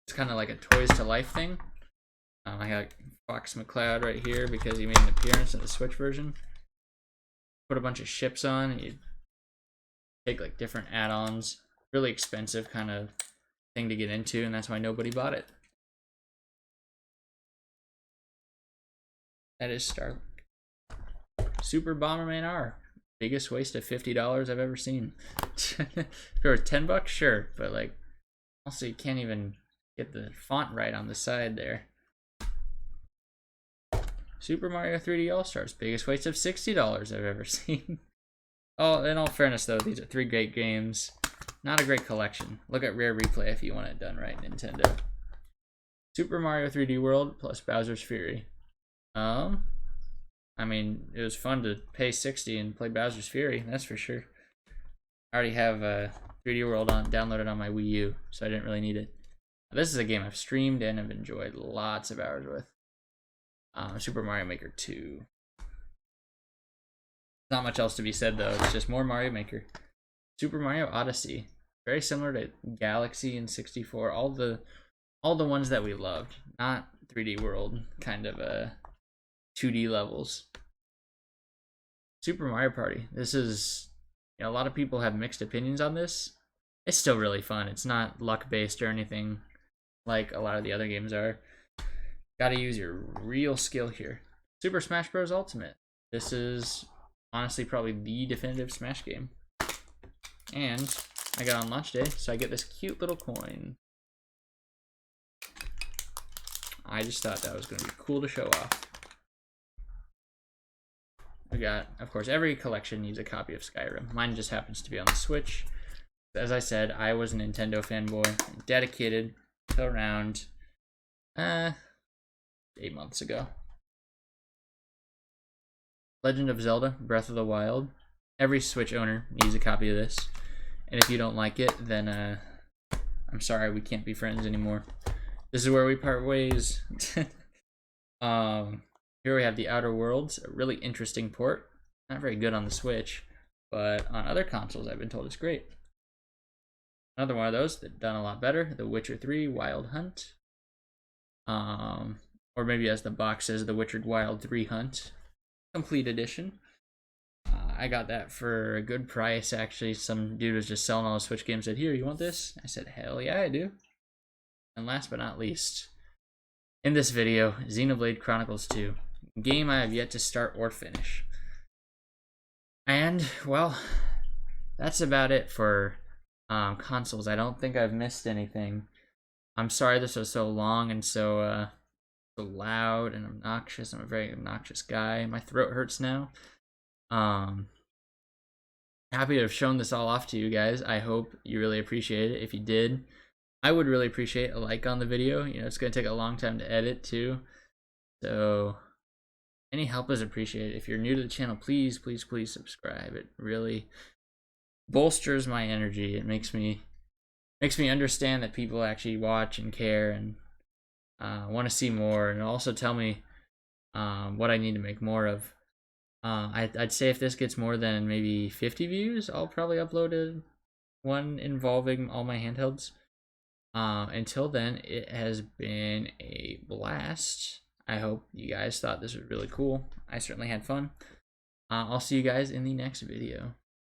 It's kind of like a Toys to Life thing. I got Fox McCloud right here because he made an appearance in the Switch version. Put a bunch of ships on, and you take like different add-ons. Really expensive kind of thing to get into, and that's why nobody bought it. That is Starlink. Super Bomberman R. Biggest waste of $50 I've ever seen. If it was $10, sure, but like, also you can't even get the font right on the side there. Super Mario 3D All-Stars, biggest waste of $60 I've ever seen. Oh, in all fairness though, these are 3 great games. Not a great collection. Look at Rare Replay if you want it done right, Nintendo. Super Mario 3D World plus Bowser's Fury. I mean, it was fun to pay $60 and play Bowser's Fury, that's for sure. I already have 3D World downloaded on my Wii U, so I didn't really need it. This is a game I've streamed and have enjoyed lots of hours with. Super Mario Maker 2. Not much else to be said though, it's just more Mario Maker. Super Mario Odyssey. Very similar to Galaxy and 64. All the ones that we loved. Not 3D World, kind of 2D levels. Super Mario Party. This is, you know, a lot of people have mixed opinions on this. It's still really fun. It's not luck based or anything like a lot of the other games are. Gotta use your real skill here. Super Smash Bros. Ultimate. This is honestly probably the definitive Smash game. And I got on launch day, so I get this cute little coin. I just thought that was going to be cool to show off. We got, of course, every collection needs a copy of Skyrim. Mine just happens to be on the Switch. As I said, I was a Nintendo fanboy, dedicated till around 8 months ago. Legend of Zelda Breath of the Wild. Every Switch owner needs a copy of this. And if you don't like it, then I'm sorry, we can't be friends anymore. This is where we part ways. Here we have The Outer Worlds, a really interesting port. Not very good on the Switch, but on other consoles I've been told it's great. Another one of those that done a lot better, The Witcher 3 Wild Hunt. Or maybe as the box says, The Witcher Wild 3 Hunt. Complete edition. I got that for a good price, actually. Some dude was just selling all the Switch games, said, here, you want this? I said, hell yeah, I do. And last but not least, in this video, Xenoblade Chronicles 2. Game I have yet to start or finish. And, well, that's about it for consoles. I don't think I've missed anything. I'm sorry this was so long and so loud and obnoxious. I'm a very obnoxious guy. My throat hurts now. Happy to have shown this all off to you guys. I hope you really appreciate it. If you did, I would really appreciate a like on the video. You know, it's going to take a long time to edit too. So any help is appreciated. If you're new to the channel, please subscribe. It really bolsters my energy. It makes me understand that people actually watch and care and want to see more, and also tell me what I need to make more of. I'd say if this gets more than maybe 50 views, I'll probably upload one involving all my handhelds. Until then, it has been a blast. I hope you guys thought this was really cool. I certainly had fun. I'll see you guys in the next video.